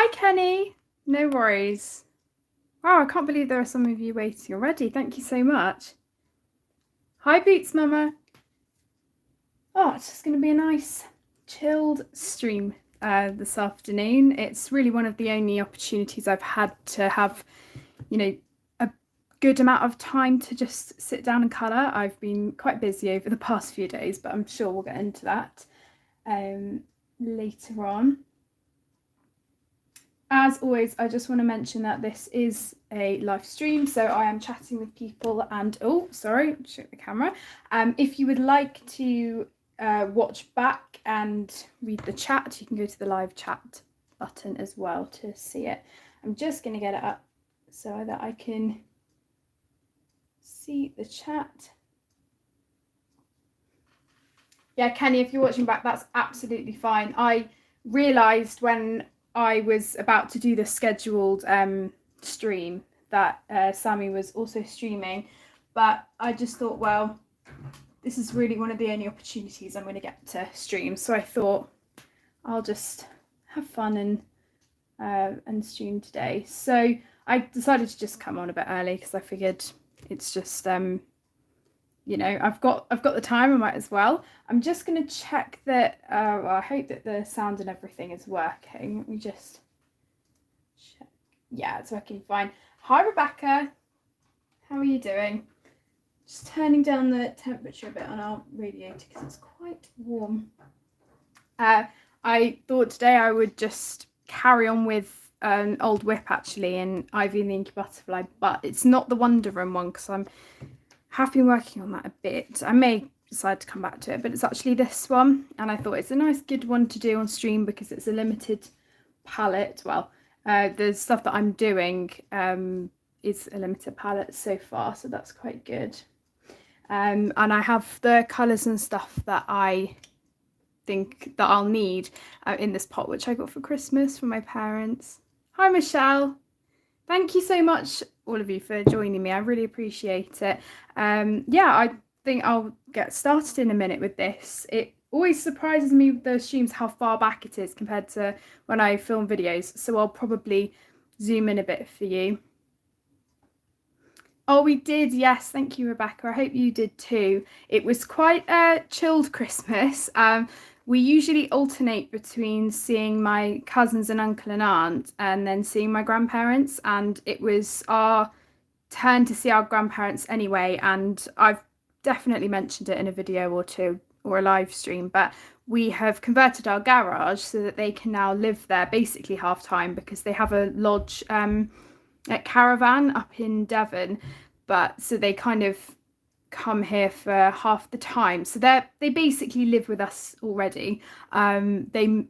Hi, Kenny. No worries. Wow, I can't believe there are some of you waiting already. Thank you so much. Hi, Boots Mama. Oh, it's just going to be a nice, chilled stream this afternoon. It's really one of the only opportunities I've had to have, a good amount of time to just sit down and colour. I've been quite busy over the past few days, but I'm sure we'll get into that later on. As always, I just want to mention that this is a live stream, so I am chatting with people and, oh, sorry, show the camera. If you would like to watch back and read the chat, you can go to the live chat button as well to see it. I'm just going to get it up so that I can see the chat. Yeah, Kenny, if you're watching back, that's absolutely fine. I realised when I was about to do the scheduled stream that Sammy was also streaming, but I just thought, well, this is really one of the only opportunities I'm going to get to stream, so I thought I'll just have fun and stream today. So I decided to just come on a bit early because I figured it's just I've got the time, I might as well. I'm just going to check that, well, I hope that the sound and everything is working. Let me just check. Yeah, it's working fine. Hi, Rebecca. How are you doing? Just turning down the temperature a bit on our radiator because it's quite warm. I thought today I would just carry on with an old whip actually in Ivy and the Inky Butterfly, but it's not the Wonder Room one because have been working on that a bit. I may decide to come back to it, but it's actually this one, and I thought it's a nice good one to do on stream because it's a limited palette. Well, the stuff that I'm doing is a limited palette so far, so that's quite good. And I have the colours and stuff that I think that I'll need in this pot, which I got for Christmas from my parents. Hi, Michelle. Thank you so much, all of you, for joining me. I really appreciate it. Yeah, I think I'll get started in a minute with this. It always surprises me with those streams how far back it is compared to when I film videos. So I'll probably zoom in a bit for you. Oh, we did. Yes. Thank you, Rebecca. I hope you did too. It was quite a chilled Christmas. We usually alternate between seeing my cousins and uncle and aunt and then seeing my grandparents, and it was our turn to see our grandparents anyway, and I've definitely mentioned it in a video or two or a live stream, but we have converted our garage so that they can now live there basically half time because they have a lodge at Caravan up in Devon, but so they kind of come here for half the time, so they basically live with us already. They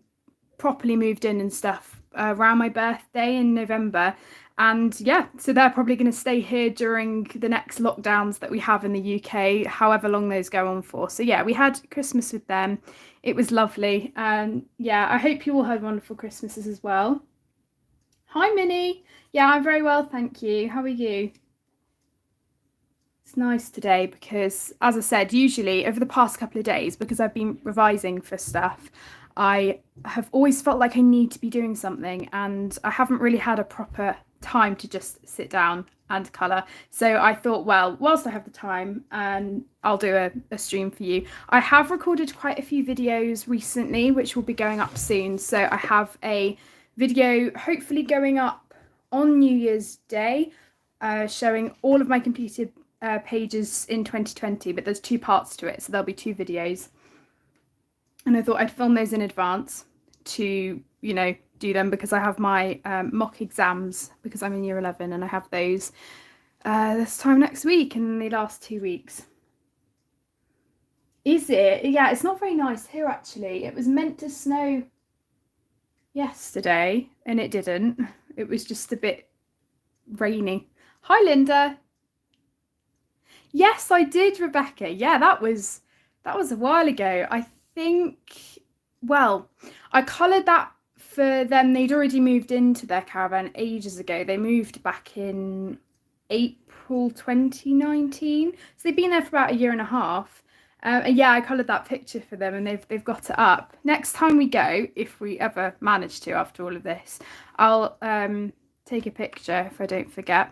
properly moved in and stuff around my birthday in November, and yeah, so they're probably going to stay here during the next lockdowns that we have in the UK, however long those go on for. So yeah, we had Christmas with them. It was lovely, and yeah, I hope you all had wonderful Christmases as well. Hi, Minnie. Yeah, I'm very well, thank you. How are you? It's nice today because, as I said, usually over the past couple of days, because I've been revising for stuff, I have always felt like I need to be doing something, and I haven't really had a proper time to just sit down and colour. So I thought, well, whilst I have the time, I'll do a stream for you. I have recorded quite a few videos recently, which will be going up soon. So I have a video hopefully going up on New Year's Day, showing all of my completed pages in 2020, but there's two parts to it, so there'll be two videos, and I thought I'd film those in advance to do them because I have my mock exams because I'm in year 11 and I have those this time next week and they last 2 weeks. Is it? Yeah, it's not very nice here actually. It was meant to snow yesterday and it didn't. It was just a bit rainy. Hi, Linda. Yes, I did, Rebecca. Yeah, that was a while ago. I think, well, I coloured that for them. They'd already moved into their caravan ages ago. They moved back in April 2019. So they've been there for about a year and a half. And yeah, I coloured that picture for them, and they've got it up. Next time we go, if we ever manage to after all of this, I'll take a picture if I don't forget.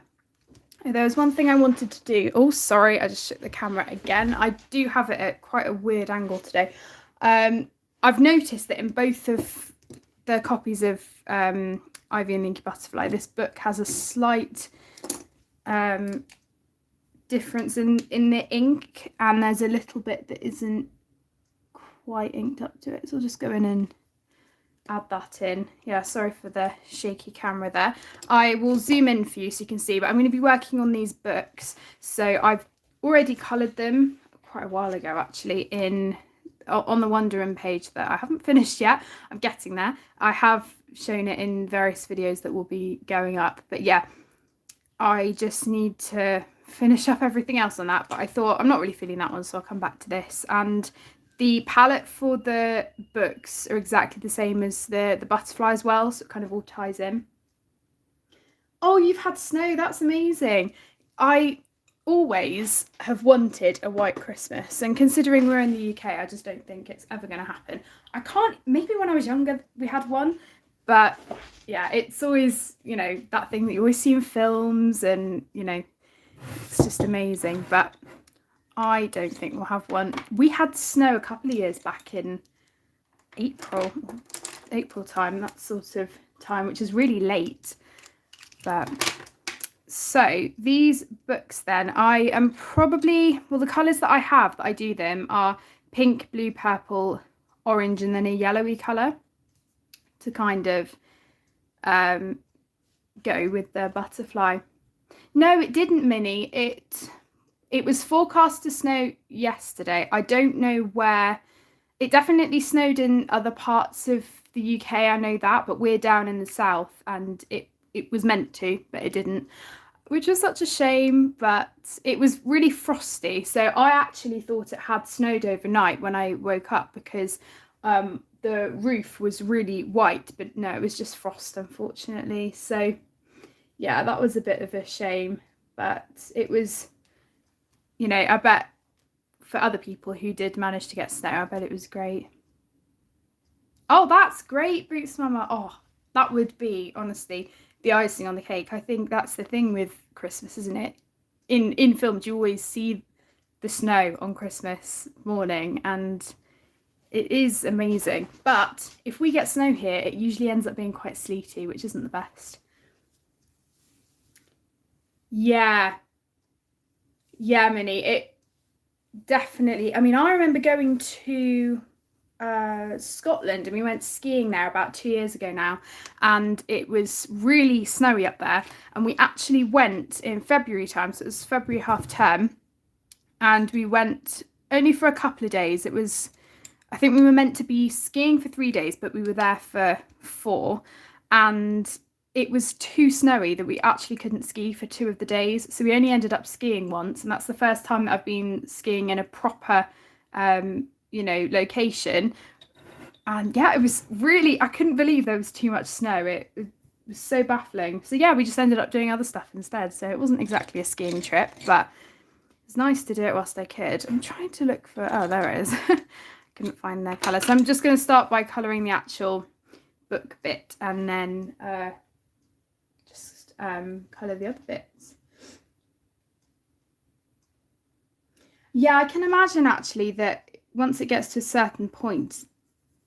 There was one thing I wanted to do. Oh, sorry, I just shook the camera again. I do have it at quite a weird angle today. I've noticed that in both of the copies of Ivy and the Inky Butterfly, this book has a slight difference in the ink, and there's a little bit that isn't quite inked up to it. So I'll just go in and add that in. Yeah, sorry for the shaky camera there. I will zoom in for you so you can see, but I'm going to be working on these books. So I've already coloured them quite a while ago, actually, on the Wondering page that I haven't finished yet. I'm getting there. I have shown it in various videos that will be going up, but yeah, I just need to finish up everything else on that. But I thought I'm not really feeling that one, so I'll come back to this. And the palette for the books are exactly the same as the butterfly as well, so it kind of all ties in. Oh, you've had snow, that's amazing. I always have wanted a white Christmas, and considering we're in the UK, I just don't think it's ever going to happen. I can't, maybe when I was younger we had one, but yeah, it's always, you know, that thing that you always see in films, and you know, it's just amazing. But I don't think we'll have one. We had snow a couple of years back in April time, that sort of time, which is really late. But so these books then, I am probably, well, the colours that I have that I do them are pink, blue, purple, orange, and then a yellowy colour to kind of go with the butterfly. No, it didn't, Minnie. It was forecast to snow yesterday. I don't know where. It definitely snowed in other parts of the UK, I know that, but we're down in the south, and it was meant to, but it didn't, which was such a shame. But it was really frosty, so I actually thought it had snowed overnight when I woke up, because the roof was really white, but no, it was just frost, unfortunately. So yeah, that was a bit of a shame, but it was, you know, I bet for other people who did manage to get snow, I bet it was great. Oh, that's great, Boots Mama. Oh, that would be, honestly, the icing on the cake. I think that's the thing with Christmas, isn't it? In films, you always see the snow on Christmas morning, and it is amazing. But if we get snow here, it usually ends up being quite sleety, which isn't the best. Yeah, Minnie, it definitely, I mean, I remember going to Scotland, and we went skiing there about 2 years ago now, and it was really snowy up there, and we actually went in February time, so it was February half term, and we went only for a couple of days. It was, I think we were meant to be skiing for 3 days, but we were there for 4, and it was too snowy that we actually couldn't ski for 2 of the days, so we only ended up skiing once, and that's the first time that I've been skiing in a proper you know, location. And yeah, it was really, I couldn't believe there was too much snow. It was so baffling. So yeah, we just ended up doing other stuff instead, so it wasn't exactly a skiing trip, but it's nice to do it whilst I could. I'm trying to look for, oh, there it is. Couldn't find their colour, so I'm just going to start by colouring the actual book bit, and then just colour the other bits. Yeah, I can imagine actually that once it gets to a certain point,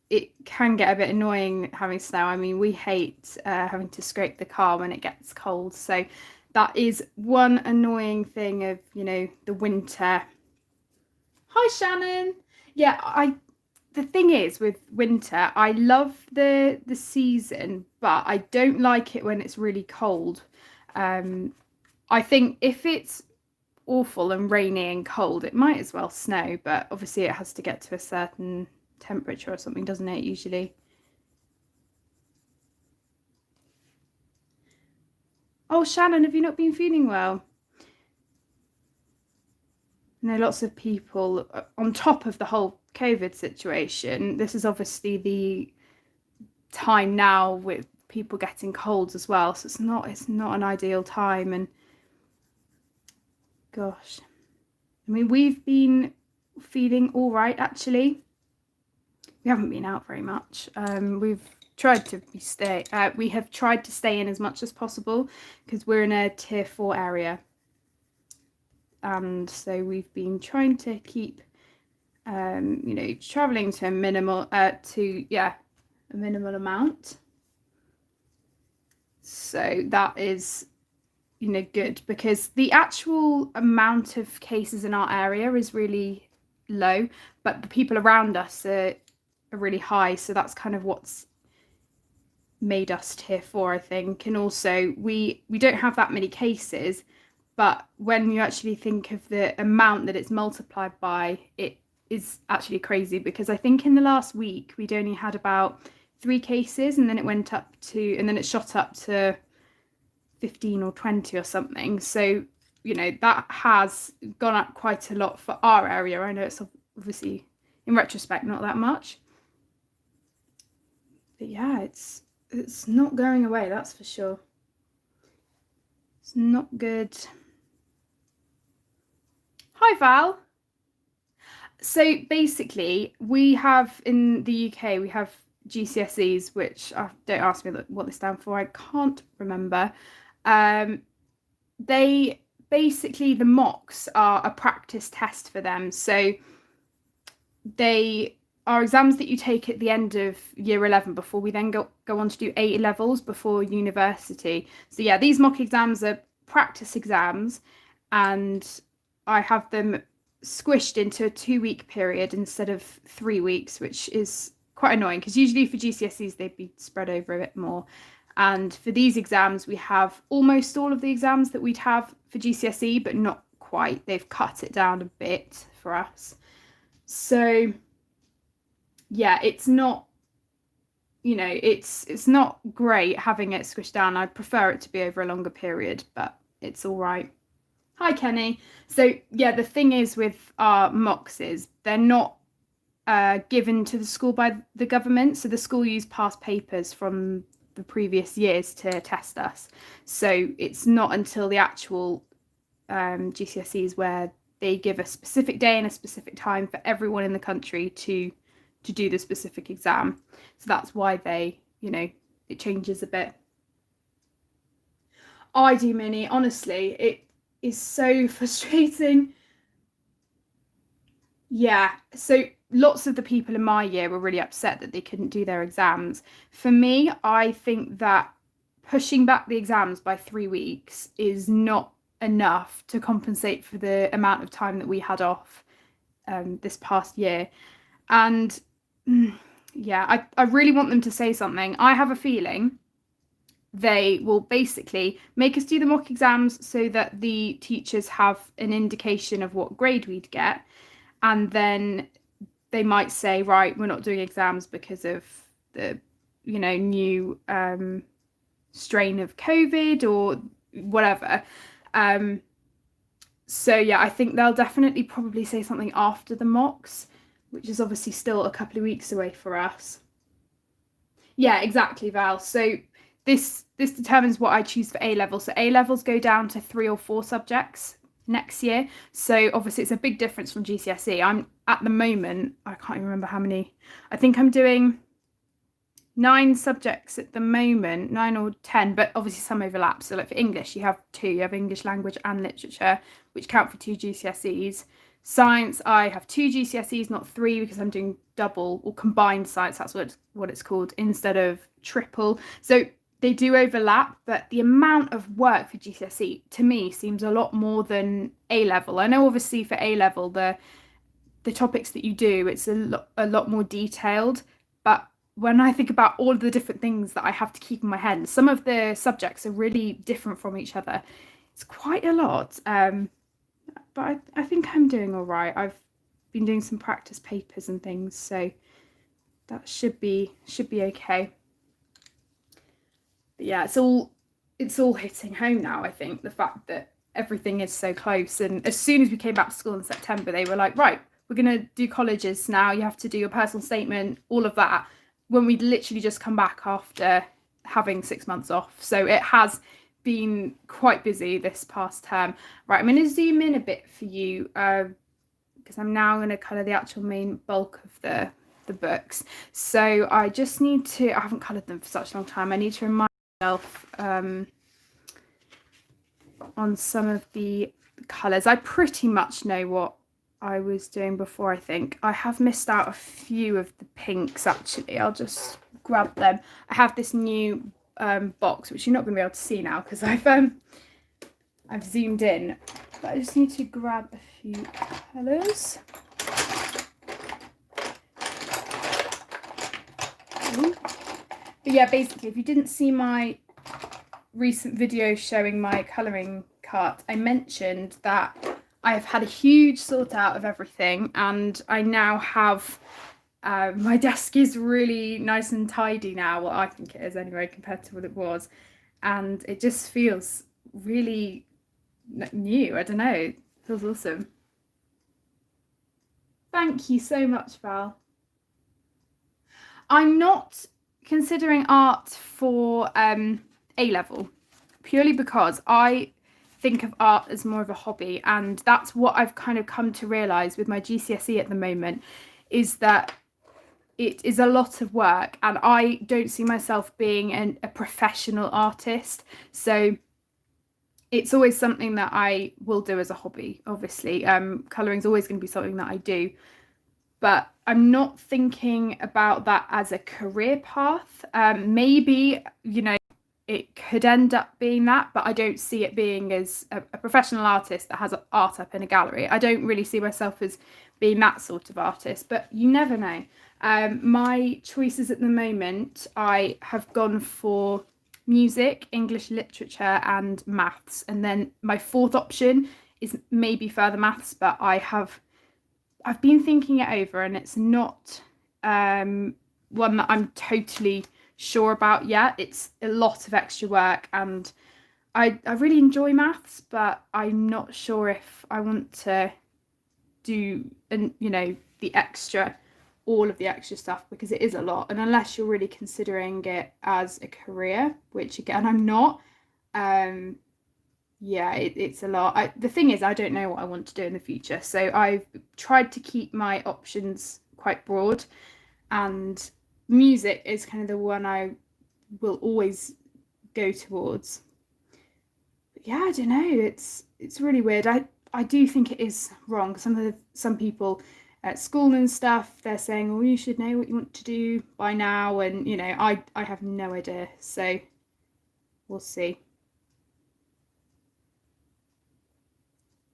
it can get a bit annoying having snow. I mean, we hate having to scrape the car when it gets cold, so that is one annoying thing of, you know, the winter. Hi, Shannon. Yeah, the thing is with winter, I love the season, but I don't like it when it's really cold. I think if it's awful and rainy and cold, it might as well snow, but obviously it has to get to a certain temperature or something, doesn't it, usually? Oh, Shannon, have you not been feeling well? I know lots of people, on top of the whole COVID situation, this is obviously the time now with people getting colds as well, so it's not an ideal time. And gosh, I mean, we've been feeling all right, actually. We haven't been out very much. We've tried to we have tried to stay in as much as possible because we're in a tier 4 area, and so we've been trying to keep traveling to a minimal a minimal amount. So that is good, because the actual amount of cases in our area is really low, but the people around us are really high, so that's kind of what's made us tier 4, I think. And also we don't have that many cases, but when you actually think of the amount that it's multiplied by, it is actually crazy, because I think in the last week we'd only had about 3 cases, and then it shot up to 15 or 20 or something. So that has gone up quite a lot for our area. I know it's obviously in retrospect not that much, but yeah, it's not going away, that's for sure. It's not good. Hi Val. So basically we have in the UK, we have GCSEs, which don't ask me what they stand for, I can't remember. They basically, the mocks are a practice test for them. So they are exams that you take at the end of year 11 before we then go on to do A levels before university. So yeah, these mock exams are practice exams, and I have them squished into a 2-week period instead of 3 weeks, which is quite annoying, because usually for GCSEs they'd be spread over a bit more. And for these exams, we have almost all of the exams that we'd have for GCSE, but not quite. They've cut it down a bit for us. So yeah, it's not, it's not great having it squished down. I'd prefer it to be over a longer period, but it's all right. Hi, Kenny. So yeah, the thing is with our mocks is they're not given to the school by the government. So the school use past papers from the previous years to test us. So it's not until the actual GCSEs where they give a specific day and a specific time for everyone in the country to do the specific exam. So that's why it changes a bit. I do, Minnie. Honestly, it is so frustrating. Yeah, so lots of the people in my year were really upset that they couldn't do their exams. For me, I think that pushing back the exams by 3 weeks is not enough to compensate for the amount of time that we had off this past year. And yeah, I really want them to say something. I have a feeling they will basically make us do the mock exams so that the teachers have an indication of what grade we'd get, and then they might say, right, we're not doing exams because of the new strain of COVID or whatever. So yeah, I think they'll definitely probably say something after the mocks, which is obviously still a couple of weeks away for us. Yeah, exactly, Val. So this determines what I choose for A level. So A levels go down to 3 or 4 subjects next year. So obviously it's a big difference from GCSE. I'm at the moment, I can't even remember how many. I think I'm doing 9 subjects at the moment, 9 or 10, but obviously some overlap. So like for English, you have 2. You have English language and literature, which count for 2 GCSEs. Science, I have 2 GCSEs, not 3, because I'm doing double or combined science. That's what it's called, instead of triple. So they do overlap, but the amount of work for GCSE to me seems a lot more than A level. I know obviously for A level the topics that you do, it's a lot more detailed, but when I think about all of the different things that I have to keep in my head, and some of the subjects are really different from each other, it's quite a lot. But I think I'm doing all right. I've been doing some practice papers and things, so that should be okay. But yeah, it's all hitting home now, I think, the fact that everything is so close. And as soon as we came back to school in September, they were like, right, we're going to do colleges now. You have to do your personal statement, all of that, when we'd literally just come back after having 6 months off. So it has been quite busy this past term. Right, I'm going to zoom in a bit for you because I'm now going to colour the actual main bulk of the books. So I just need to, I haven't coloured them for such a long time, I need to remind myself on some of the colours. I pretty much know what I was doing before. I think I have missed out a few of the pinks actually. I'll just grab them. I have this new box which you're not going to be able to see now because I've zoomed in, but I just need to grab a few colours. But yeah, basically if you didn't see my recent video showing my colouring cart, I mentioned that I have had a huge sort out of everything, and I now have my desk is really nice and tidy now. Well, I think it is anyway compared to what it was, and it just feels really new. I don't know, it feels awesome. Thank you so much, Val. I'm not considering art for A-level, purely because I think of art as more of a hobby, and that's what I've kind of come to realise with my GCSE at the moment, is that it is a lot of work and I don't see myself being a professional artist. So it's always something that I will do as a hobby, obviously. Colouring is always going to be something that I do, but I'm not thinking about that as a career path. Maybe, you know, it could end up being that, but I don't see it being as a professional artist that has art up in a gallery. I don't really see myself as being that sort of artist, but you never know. My choices at the moment, I have gone for music, English literature and maths, and then my fourth option is maybe further maths, but I've been thinking it over and it's not one that I'm totally sure about yet. It's a lot of extra work and I really enjoy maths, but I'm not sure if I want to do all of the extra stuff, because it is a lot, and unless you're really considering it as a career, which again I'm not, yeah, it's a lot. The thing is, I don't know what I want to do in the future, so I've tried to keep my options quite broad, and music is kind of the one I will always go towards. But yeah, I don't know, it's really weird. I do think it is wrong. Some people at school and stuff, they're saying, oh, you should know what you want to do by now, and you know, I have no idea, so we'll see.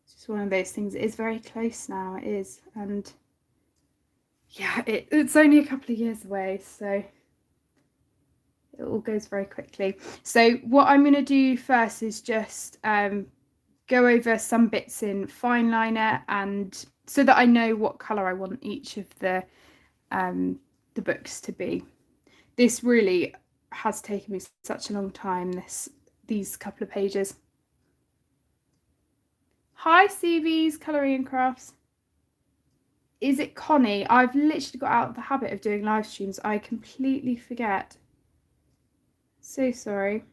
It's just one of those things. It is very close now, it is, and yeah, it's only a couple of years away, so it all goes very quickly. So what I'm going to do first is just go over some bits in fine liner, and so that I know what colour I want each of the books to be. This really has taken me such a long time, these couple of pages. Hi CV's Colouring and Crafts. Is it Connie? I've literally got out of the habit of doing live streams. I completely forget. So sorry.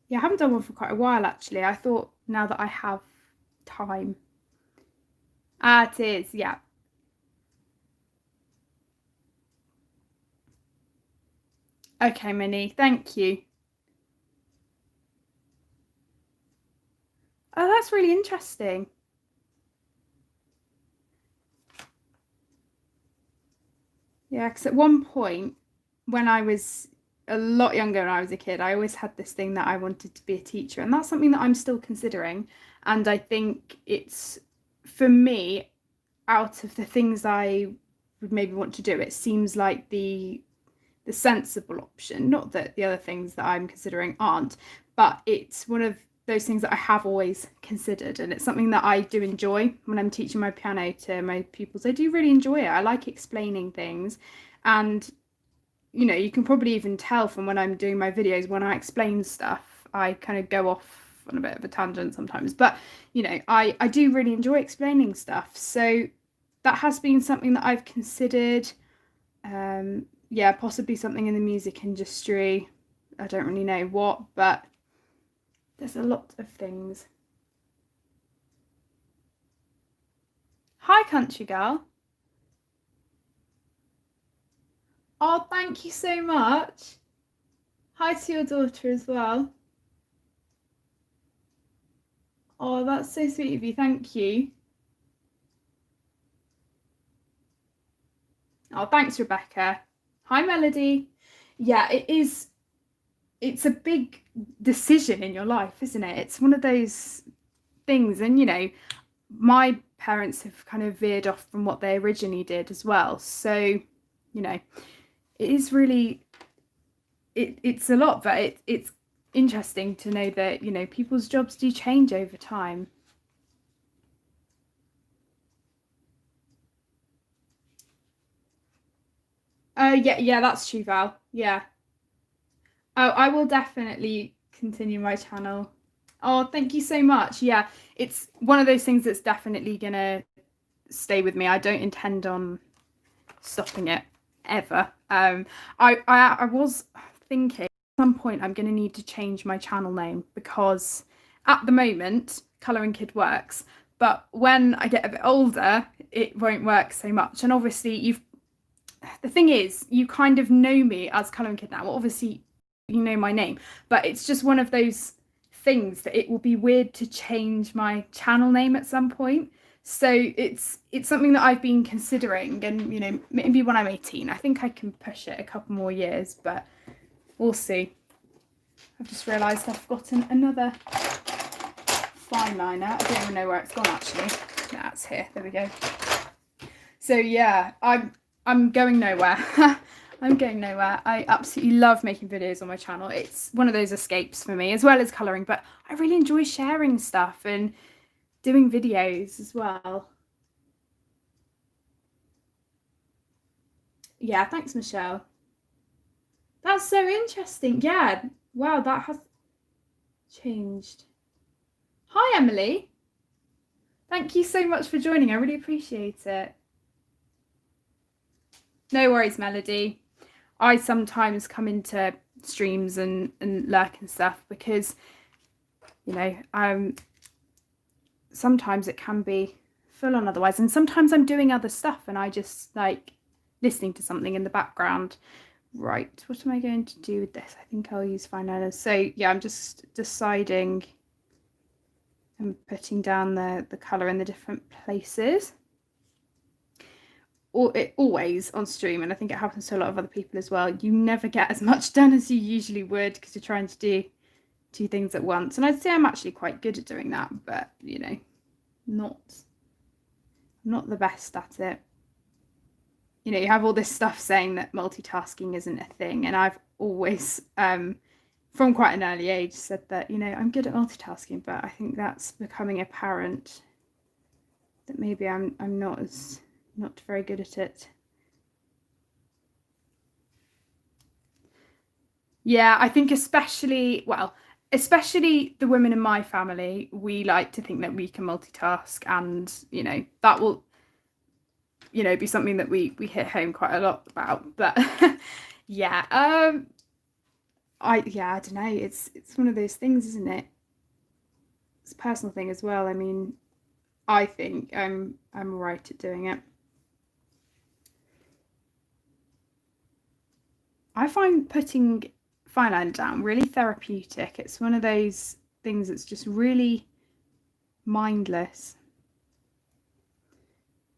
Yeah, I haven't done one for quite a while actually. I thought now that I have time. Ah, it is, yeah. Okay, Minnie, thank you. Oh, that's really interesting. Yeah, because at one point when I was a lot younger, when I was a kid, I always had this thing that I wanted to be a teacher, and that's something that I'm still considering. And I think it's, for me, out of the things I would maybe want to do, it seems like the sensible option. Not that the other things that I'm considering aren't, but it's one of those things that I have always considered, and it's something that I do enjoy when I'm teaching my piano to my pupils. I do really enjoy it. I like explaining things, and you know, you can probably even tell from when I'm doing my videos, when I explain stuff, I kind of go off on a bit of a tangent sometimes, but you know, I do really enjoy explaining stuff, so that has been something that I've considered. Yeah, possibly something in the music industry. I don't really know what, but there's a lot of things. Hi, country girl. Oh, thank you so much. Hi to your daughter as well. Oh, that's so sweet of you. Thank you. Oh, thanks, Rebecca. Hi, Melody. Yeah, it is. It's a big decision in your life, isn't it? It's one of those things, and my parents have kind of veered off from what they originally did as well. So, it is really it's a lot, but it's interesting to know that people's jobs do change over time. Yeah, that's true, Val. Yeah. Oh, I will definitely continue my channel. Oh, thank you so much. Yeah, it's one of those things that's definitely gonna stay with me. I don't intend on stopping it ever. I was thinking at some point I'm gonna need to change my channel name because at the moment Colouring Kid works, but when I get a bit older, it won't work so much. And obviously the thing is, you kind of know me as Colouring Kid now. Well, obviously, you know my name, but it's just one of those things that it will be weird to change my channel name at some point. So it's something that I've been considering, and maybe when I'm 18, I think I can push it a couple more years, but we'll see. I've just realised I've forgotten another fine liner. I don't even know where it's gone actually. That's here. There we go. So yeah, I'm going nowhere. I'm going nowhere. I absolutely love making videos on my channel. It's one of those escapes for me, as well as colouring, but I really enjoy sharing stuff and doing videos as well. Yeah, thanks, Michelle. That's so interesting. Yeah, wow, that has changed. Hi, Emily. Thank you so much for joining. I really appreciate it. No worries, Melody. I sometimes come into streams and lurk and stuff because sometimes it can be full on otherwise, and sometimes I'm doing other stuff and I just like listening to something in the background. Right, what am I going to do with this? I think I'll use fine liners. So yeah, I'm just deciding and putting down the colour in the different places. Always on stream, and I think it happens to a lot of other people as well, you never get as much done as you usually would because you're trying to do two things at once. And I'd say I'm actually quite good at doing that, but not the best at it. You have all this stuff saying that multitasking isn't a thing, and I've always from quite an early age said that I'm good at multitasking, but I think that's becoming apparent that maybe I'm not very good at it. Yeah, I think especially the women in my family, we like to think that we can multitask, and that will be something that we hit home quite a lot about. But yeah, I don't know, it's one of those things, isn't it? It's a personal thing as well. I mean, I think I'm right at doing it. I find putting fine liner down really therapeutic. It's one of those things that's just really mindless.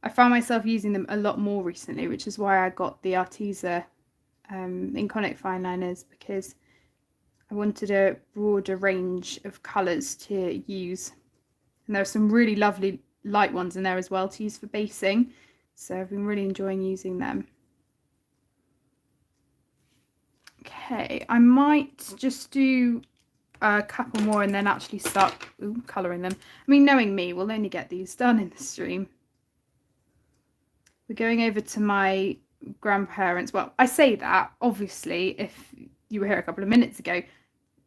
I found myself using them a lot more recently, which is why I got the Arteza Inconic fine liners, because I wanted a broader range of colours to use. And there are some really lovely light ones in there as well to use for basing. So I've been really enjoying using them. Okay, I might just do a couple more and then actually start colouring them. I mean, knowing me, we'll only get these done in the stream. We're going over to my grandparents. Well, I say that, obviously, if you were here a couple of minutes ago,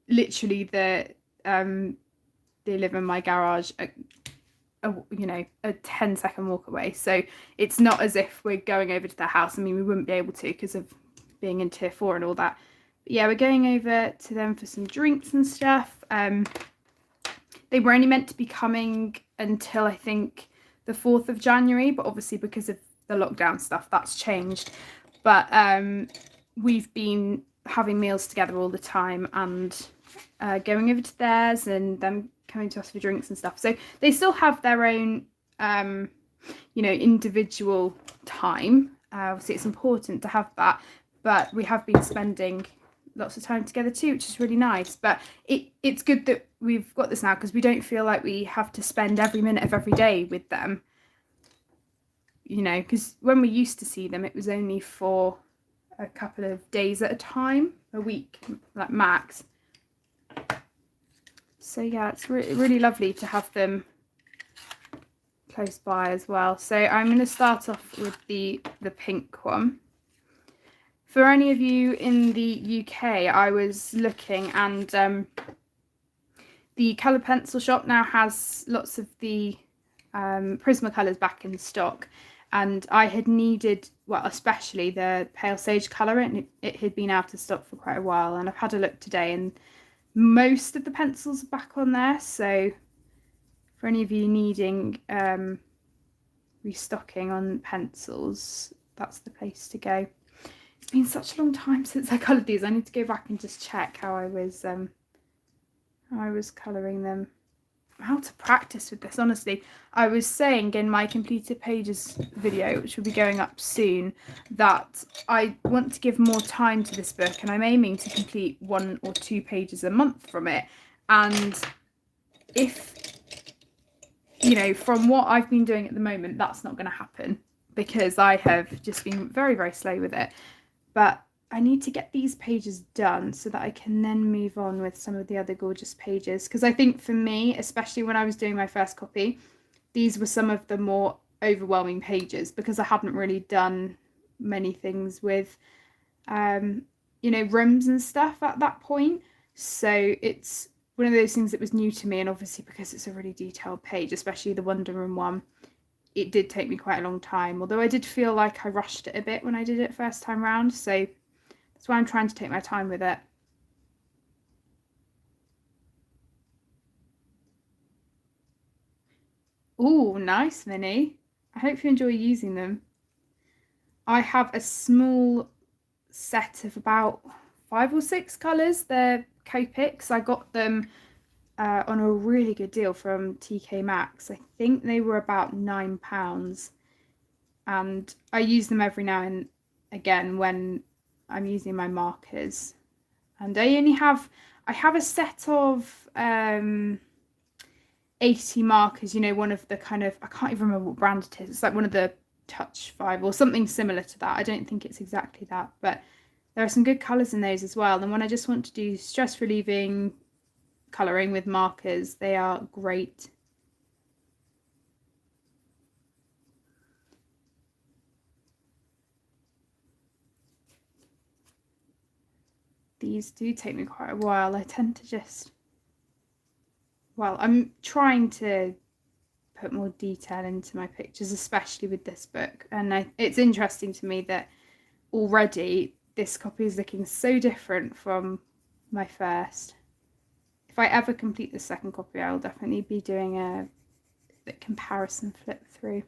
literally they live in my garage, a 10-second walk away. So it's not as if we're going over to their house. I mean, we wouldn't be able to because of being in tier 4 and all that. But yeah, we're going over to them for some drinks and stuff. They were only meant to be coming until I think the 4th of January, but obviously because of the lockdown stuff, that's changed. But we've been having meals together all the time, and going over to theirs and them coming to us for drinks and stuff. So they still have their own, you know, individual time. Obviously, it's important to have that, but we have been spending lots of time together too, which is really nice. But it's good that we've got this now, because we don't feel like we have to spend every minute of every day with them. You know, because when we used to see them, it was only for a couple of days at a time, a week, like max. So yeah, it's really lovely to have them close by as well. So I'm going to start off with the pink one. For any of you in the UK, I was looking, and the colour pencil shop now has lots of the Prismacolors back in stock, and I had needed, well, especially the pale sage colour, and it had been out of stock for quite a while, and I've had a look today and most of the pencils are back on there. So for any of you needing restocking on pencils, that's the place to go. It's been such a long time since I coloured these. I need to go back and just check how I was colouring them. How to practice with this, honestly. I was saying in my completed pages video, which will be going up soon, that I want to give more time to this book, and I'm aiming to complete 1 or 2 pages a month from it. And if, you know, from what I've been doing at the moment, that's not going to happen, because I have just been very, very slow with it. But I need to get these pages done so that I can then move on with some of the other gorgeous pages. Because I think for me, especially when I was doing my first copy, these were some of the more overwhelming pages, because I hadn't really done many things with, you know, rims and stuff at that point. So it's one of those things that was new to me. And obviously, because it's a really detailed page, especially the Wonder Room one, it did take me quite a long time. Although I did feel like I rushed it a bit when I did it first time round. So that's why I'm trying to take my time with it. Oh, nice, Minnie. I hope you enjoy using them. I have a small set of about 5 or 6 colours. They're Copics. I got them on a really good deal from TK Maxx. I think they were about £9. And I use them every now and again when I'm using my markers. And I have a set of 80 markers, you know, one of the kind of, I can't even remember what brand it is. It's like one of the Touch 5 or something similar to that. I don't think it's exactly that, but there are some good colours in those as well. And when I just want to do stress relieving colouring with markers, they are great. These do take me quite a while. I tend to just, well, I'm trying to put more detail into my pictures, especially with this book. And it's interesting to me that already this copy is looking so different from my first. If I ever complete the second copy, I'll definitely be doing a comparison flip through.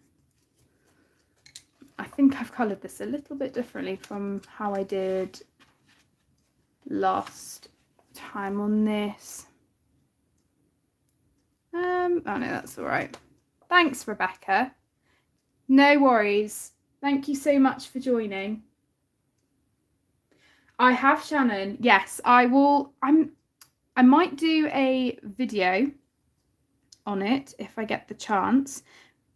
I think I've coloured this a little bit differently from how I did last time on this. Oh no, that's all right. Thanks, Rebecca. No worries. Thank you so much for joining. I have, Shannon. Yes, I will. I might do a video on it if I get the chance,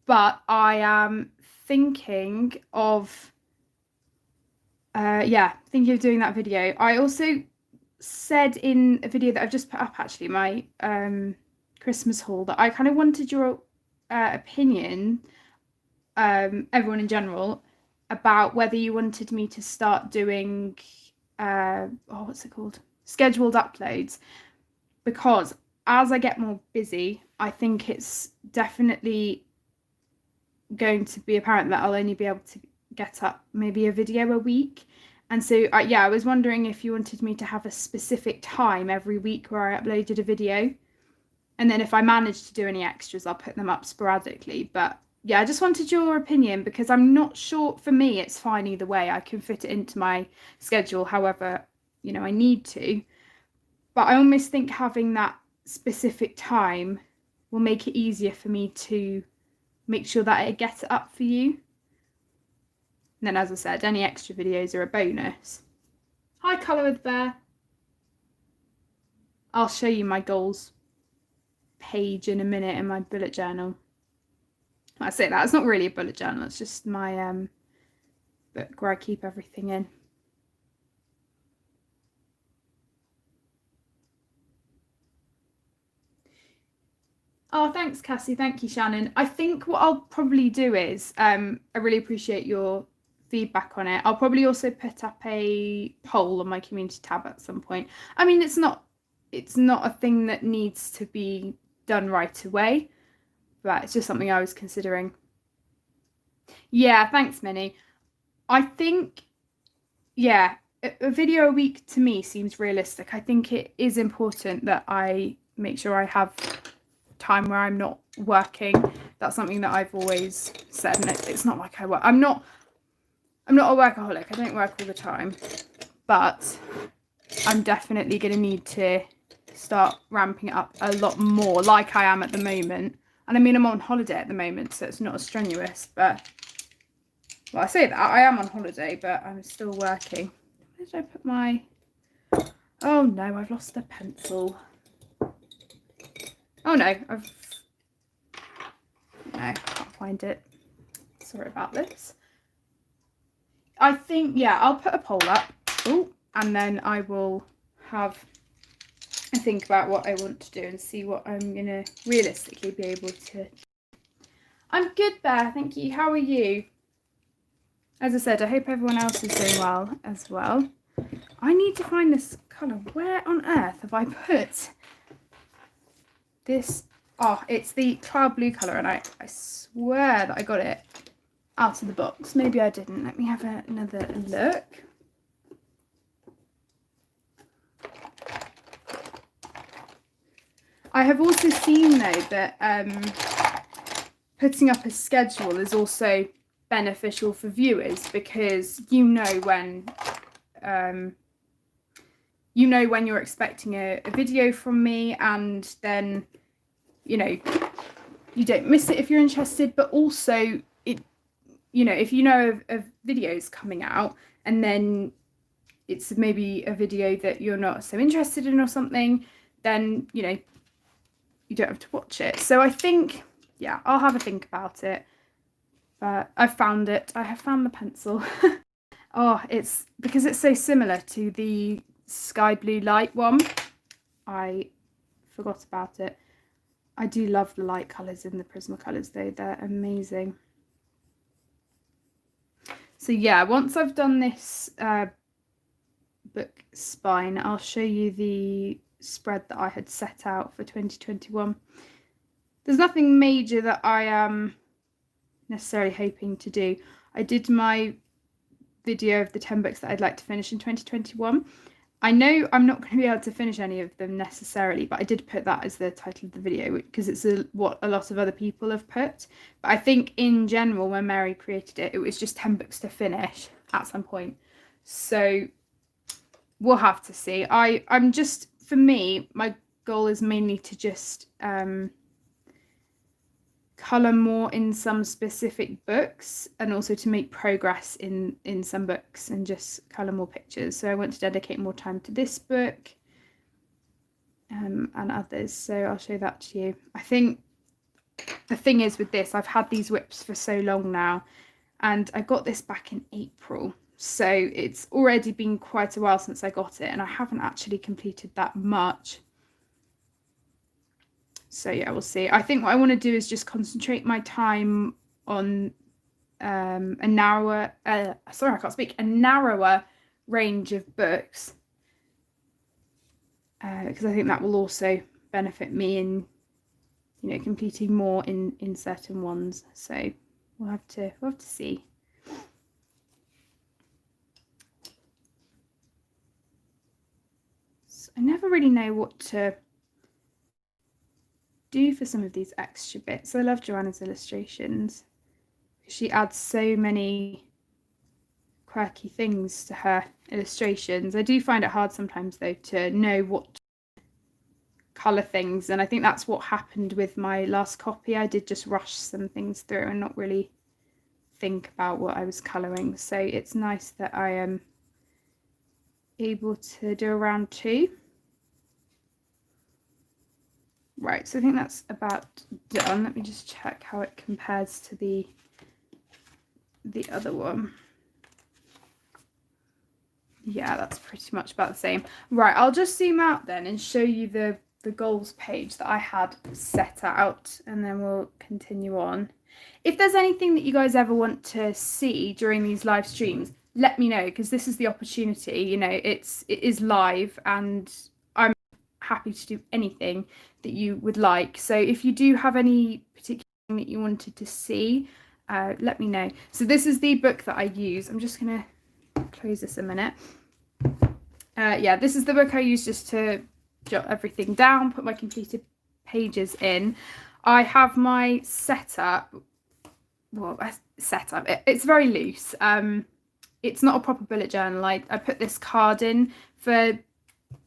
but I am thinking of thinking of doing that video. I also said in a video that I've just put up, actually, my Christmas haul, that I kind of wanted your opinion, everyone in general, about whether you wanted me to start doing what's it called, scheduled uploads, because as I get more busy, I think it's definitely going to be apparent that I'll only be able to get up maybe a video a week. And so yeah, I was wondering if you wanted me to have a specific time every week where I uploaded a video, and then if I manage to do any extras, I'll put them up sporadically. But yeah, I just wanted your opinion because I'm not sure. For me, it's fine either way. I can fit it into my schedule however, I need to. But I almost think having that specific time will make it easier for me to make sure that I get it up for you. And then, as I said, any extra videos are a bonus. Hi, Colour with Bear. I'll show you my goals page in a minute in my bullet journal. I say that, it's not really a bullet journal, it's just my book where I keep everything in. Oh, thanks, Cassie. Thank you, Shannon. I think what I'll probably do is, I really appreciate your feedback on it. I'll probably also put up a poll on my community tab at some point. I mean, it's not a thing that needs to be done right away, but it's just something I was considering. Yeah, thanks, Minnie. I think, yeah, a video a week to me seems realistic. I think it is important that I make sure I have time where I'm not working. That's something that I've always said, and it's not like I work. I'm not a workaholic. I don't work all the time, but I'm definitely going to need to start ramping it up a lot more, like I am at the moment. And I mean, I'm on holiday at the moment, so it's not as strenuous, but, well, I say that, I am on holiday, but I'm still working. Where did I put my, oh no, I've lost the pencil. Oh no, no, I can't find it. Sorry about this. I think, yeah, I'll put a poll up. Ooh, and then I will have a think about what I want to do and see what I'm going to realistically be able to. I'm good, Bear, thank you. How are you? As I said, I hope everyone else is doing well as well. I need to find this colour. Where on earth have I put this? Oh, it's the cloud blue colour, and I swear that I got it out of the box. Maybe I didn't. Let me have another look. I have also seen, though, that putting up a schedule is also beneficial for viewers, because you know when you're expecting a video from me, and then you don't miss it if you're interested, but also if you know of videos coming out and then it's maybe a video that you're not so interested in or something, then you don't have to watch it. So I think, yeah, I'll have a think about it. But I've found it. I have found the pencil. Oh, it's because it's so similar to the sky blue light one. I forgot about it. I do love the light colours in the Prismacolors though. They're amazing. So yeah, once I've done this book spine, I'll show you the spread that I had set out for 2021. There's nothing major that I am necessarily hoping to do. I did my video of the 10 books that I'd like to finish in 2021. I know I'm not going to be able to finish any of them necessarily, but I did put that as the title of the video because it's what a lot of other people have put. But I think in general, when Mary created it, it was just 10 books to finish at some point. So we'll have to see. I'm just, for me, my goal is mainly to just colour more in some specific books, and also to make progress in some books and just colour more pictures. So I want to dedicate more time to this book and others, so I'll show that to you. I think the thing is with this, I've had these whips for so long now, and I got this back in April, so it's already been quite a while since I got it, and I haven't actually completed that much. So yeah, we'll see. I think what I want to do is just concentrate my time on a narrower range of books, because I think that will also benefit me in completing more in certain ones. So we'll have to see. So I never really know what to do for some of these extra bits. I love Joanna's illustrations. She adds so many quirky things to her illustrations. I do find it hard sometimes though to know what colour things, and I think that's what happened with my last copy. I did just rush some things through and not really think about what I was colouring, so it's nice that I am able to do a round 2. Right, so I think that's about done. Let me just check how it compares to the other one. Yeah, that's pretty much about the same. Right, I'll just zoom out then and show you the goals page that I had set out, and then we'll continue on. If there's anything that you guys ever want to see during these live streams, let me know, because this is the opportunity. You know, it is live, and I'm happy to do anything that you would like. So if you do have any particular thing that you wanted to see, let me know. So this is the book that I use. I'm just gonna close this a minute. Yeah, this is the book I use just to jot everything down, put my completed pages in. I have my setup. Well, it's very loose. It's not a proper bullet journal. I put this card in for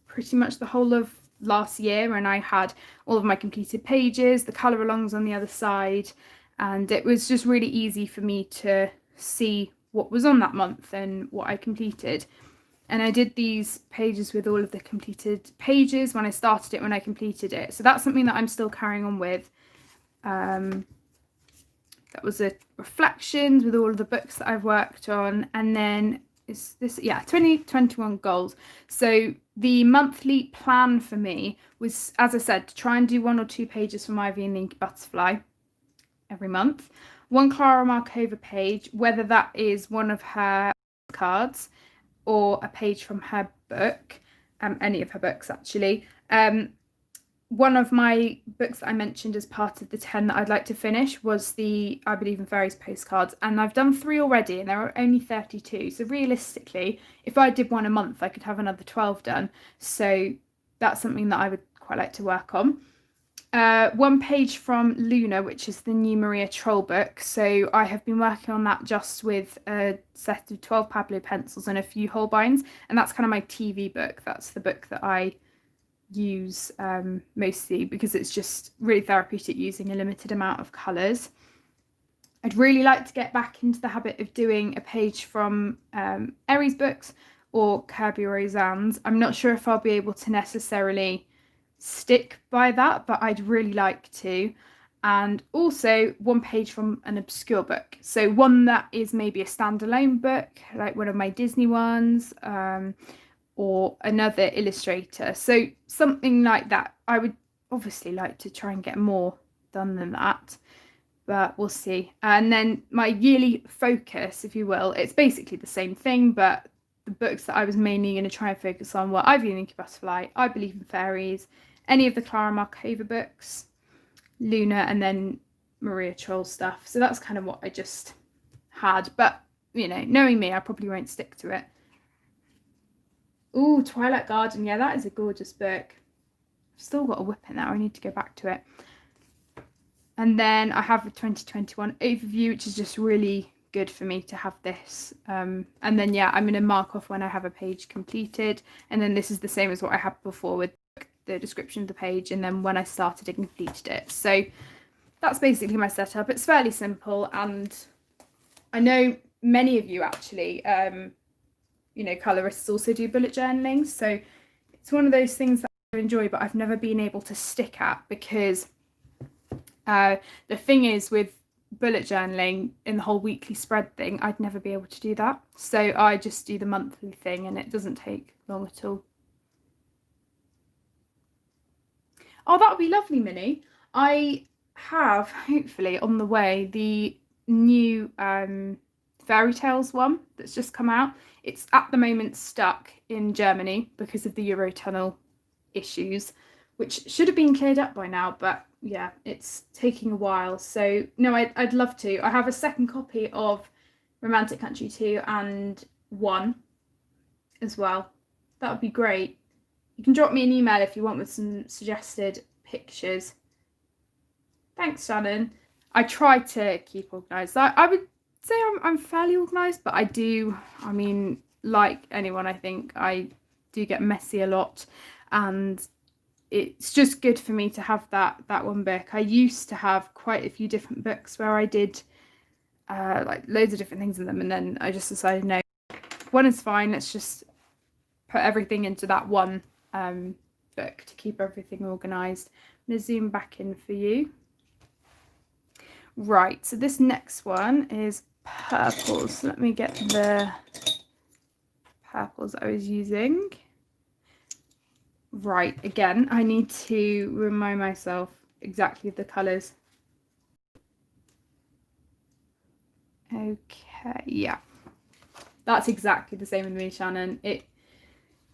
pretty much the whole of last year, and I had all of my completed pages, the colour alongs on the other side, and it was just really easy for me to see what was on that month and what I completed. And I did these pages with all of the completed pages when I started it, when I completed it. So that's something that I'm still carrying on with. That was a reflections with all of the books that I've worked on. And then is this, yeah, 2021 goals. So the monthly plan for me was, as I said, to try and do 1 or 2 pages from Ivy and the Inky Butterfly every month. 1 Clara Markova page, whether that is one of her cards or a page from her book, any of her books actually. One of my books that I mentioned as part of the 10 that I'd like to finish was the I Believe in Fairies postcards, and I've done 3 already, and there are only 32. So realistically, if I did 1 a month, I could have another 12 done. So that's something that I would quite like to work on. 1 page from Luna, which is the new Maria Troll book. So I have been working on that just with a set of 12 Pablo pencils and a few Holbeins, and that's kind of my TV book. That's the book that I use mostly because it's just really therapeutic using a limited amount of colours. I'd really like to get back into the habit of doing a page from Eri's books or Kirby or Roseanne's. I'm not sure if I'll be able to necessarily stick by that, but I'd really like to. And also 1 page from an obscure book, so one that is maybe a standalone book, like one of my Disney ones, or another illustrator. So something like that. I would obviously like to try and get more done than that, but we'll see. And then my yearly focus, if you will, it's basically the same thing, but the books that I was mainly going to try and focus on were Ivy and the Inky Butterfly, I Believe in Fairies, any of the Clara Markova books, Luna, and then Maria Troll stuff. So that's kind of what I just had, but you know, knowing me, I probably won't stick to it. Ooh, Twilight Garden, yeah, that is a gorgeous book. I've still got a whip in there, I need to go back to it. And then I have a 2021 overview, which is just really good for me to have this. And then yeah, I'm going to mark off when I have a page completed, and then this is the same as what I had before with the description of the page and then when I started and completed it. So that's basically my setup. It's fairly simple, and I know many of you actually you know, colorists also do bullet journaling, so it's one of those things that I enjoy, but I've never been able to stick at, because the thing is with bullet journaling in the whole weekly spread thing, I'd never be able to do that. So I just do the monthly thing, and it doesn't take long at all. Oh, that would be lovely, Minnie. I have, hopefully, on the way, the new Fairy Tales one that's just come out. It's at the moment stuck in Germany because of the Eurotunnel issues, which should have been cleared up by now, but yeah, it's taking a while. So no, I'd love to. I have a second copy of Romantic Country 2 and 1 as well. That would be great. You can drop me an email if you want with some suggested pictures. Thanks, Shannon. I try to keep organised. I would say I'm fairly organised, but I mean, like anyone, I think I do get messy a lot, and it's just good for me to have that one book. I used to have quite a few different books where I did like loads of different things in them, and then I just decided no, one is fine. Let's just put everything into that one book to keep everything organised. I'm going to zoom back in for you. Right, so this next one is purples. So let me get the purples I was using. Right, again, I need to remind myself exactly of the colours. Okay, yeah. That's exactly the same with me, Shannon. It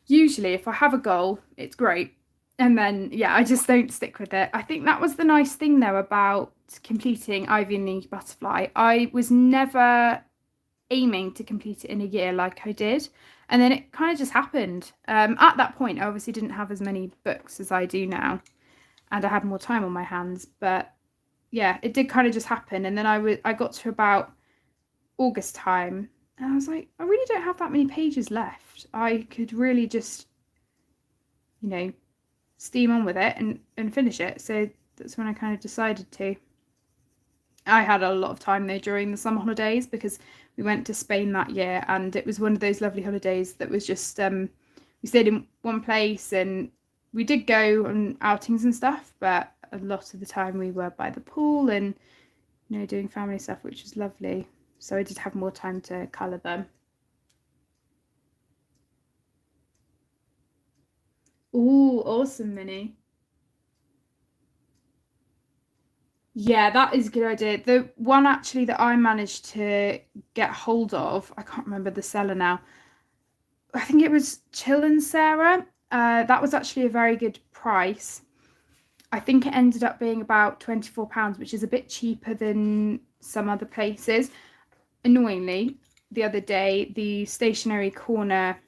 usually, if I have a goal, it's great. And then, yeah, I just don't stick with it. I think that was the nice thing, though, about completing Ivy and the Butterfly. I was never aiming to complete it in a year like I did. And then it kind of just happened. At that point, I obviously didn't have as many books as I do now. And I had more time on my hands. But yeah, it did kind of just happen. And then I got to about August time. And I was like, I really don't have that many pages left. I could really just, you know, steam on with it and finish it. So that's when I kind of decided to. I had a lot of time though during the summer holidays because we went to Spain that year, and it was one of those lovely holidays that was just we stayed in one place, and we did go on outings and stuff, but a lot of the time we were by the pool and, you know, doing family stuff, which was lovely. So I did have more time to colour them. Oh, awesome, Minnie. Yeah, that is a good idea. The one actually that I managed to get hold of, I can't remember the seller now. I think it was Chill and Sarah. That was actually a very good price. I think it ended up being about £24, which is a bit cheaper than some other places. Annoyingly, the other day, the stationery corner,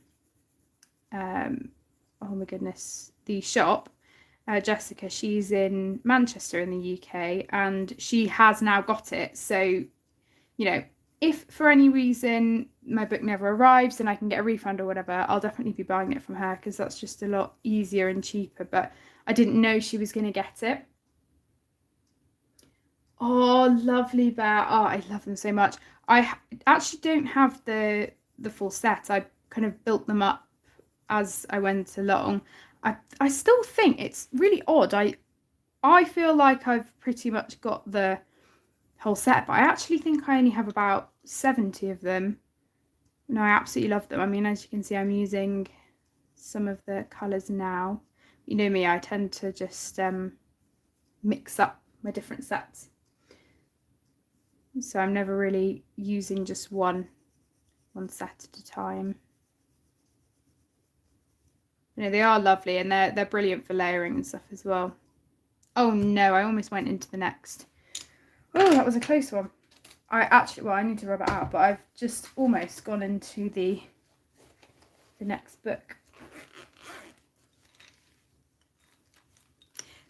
oh my goodness, the shop, Jessica, she's in Manchester in the UK, and she has now got it. So, you know, if for any reason my book never arrives and I can get a refund or whatever, I'll definitely be buying it from her because that's just a lot easier and cheaper. But I didn't know she was going to get it. Oh, lovely bear. Oh, I love them so much. I actually don't have the full set. I kind of built them up as I went along. I still think it's really odd. I feel like I've pretty much got the whole set, but I actually think I only have about 70 of them. No, I absolutely love them. I mean, as you can see, I'm using some of the colours now. You know me, I tend to just mix up my different sets. So I'm never really using just one set at a time. You know, they are lovely, and they're brilliant for layering and stuff as well. Oh no, I almost went into the next. Oh, that was a close one. I need to rub it out, but I've just almost gone into the next book.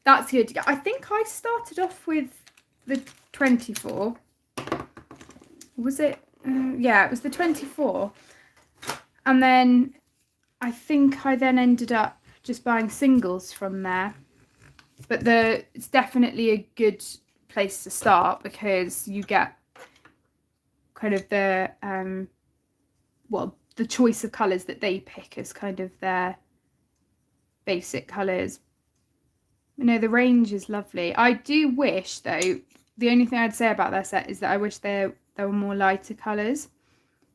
That's good. I think I started off with the 24. Was it? Yeah, it was the 24. And then I think I then ended up just buying singles from there. But it's definitely a good place to start because you get kind of the the choice of colours that they pick as kind of their basic colours. You know, the range is lovely. I do wish though, the only thing I'd say about their set is that I wish there were more lighter colours,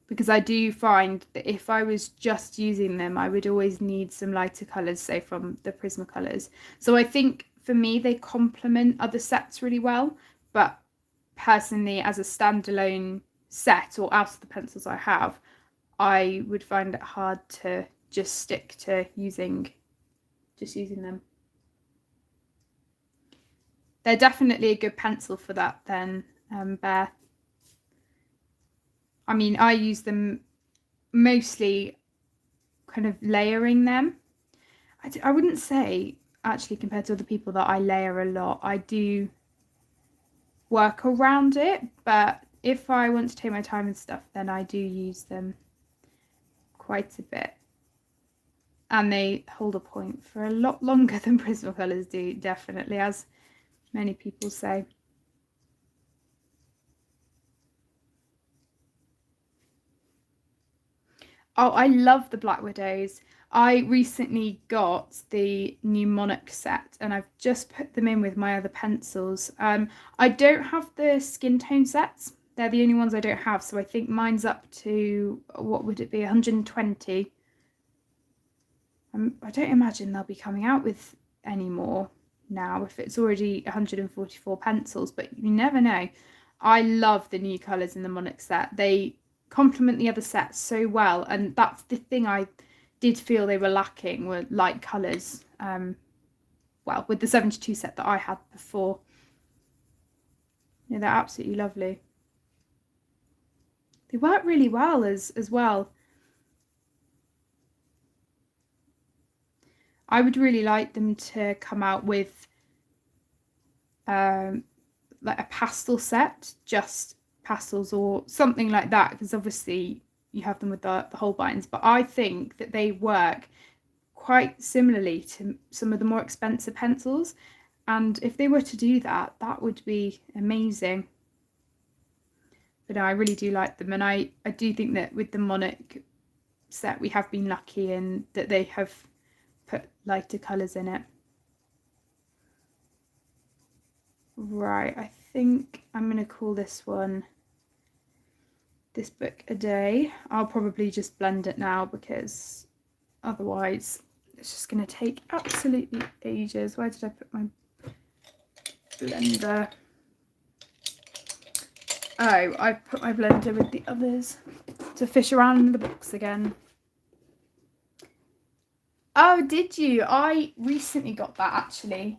because I do find that if I was just using them, I would always need some lighter colours, say from the Prismacolors. So I think for me, they complement other sets really well. But personally, as a standalone set or out of the pencils I have, I would find it hard to just stick to using them. They're definitely a good pencil for that then, Bear. I mean, I use them mostly kind of layering them. I wouldn't say, actually, compared to other people, that I layer a lot. I do work around it, but if I want to take my time and stuff, then I do use them quite a bit. And they hold a point for a lot longer than Prismacolors do, definitely, as many people say. Oh, I love the Black Widows. I recently got the new Monarch set and I've just put them in with my other pencils. I don't have the skin tone sets. They're the only ones I don't have. So I think mine's up to, what would it be, 120. I don't imagine they'll be coming out with any more now if it's already 144 pencils, but you never know. I love the new colours in the Monarch set. They complement the other sets so well, and that's the thing I did feel they were lacking, were light colours. Well, with the 72 set that I had before. Yeah, they're absolutely lovely. They work really well as well. I would really like them to come out with like a pastel set, just pastels or something like that, because obviously you have them with the Holbeins, but I think that they work quite similarly to some of the more expensive pencils, and if they were to do that, that would be amazing. But no, I really do like them, and I do think that with the Monarch set we have been lucky in that they have put lighter colours in it. Right, I think I'm going to call this book a day. I'll probably just blend it now because otherwise it's just going to take absolutely ages. Where did I put my blender? Oh, I put my blender with the others to fish around in the books again. Oh, did you? I recently got that actually.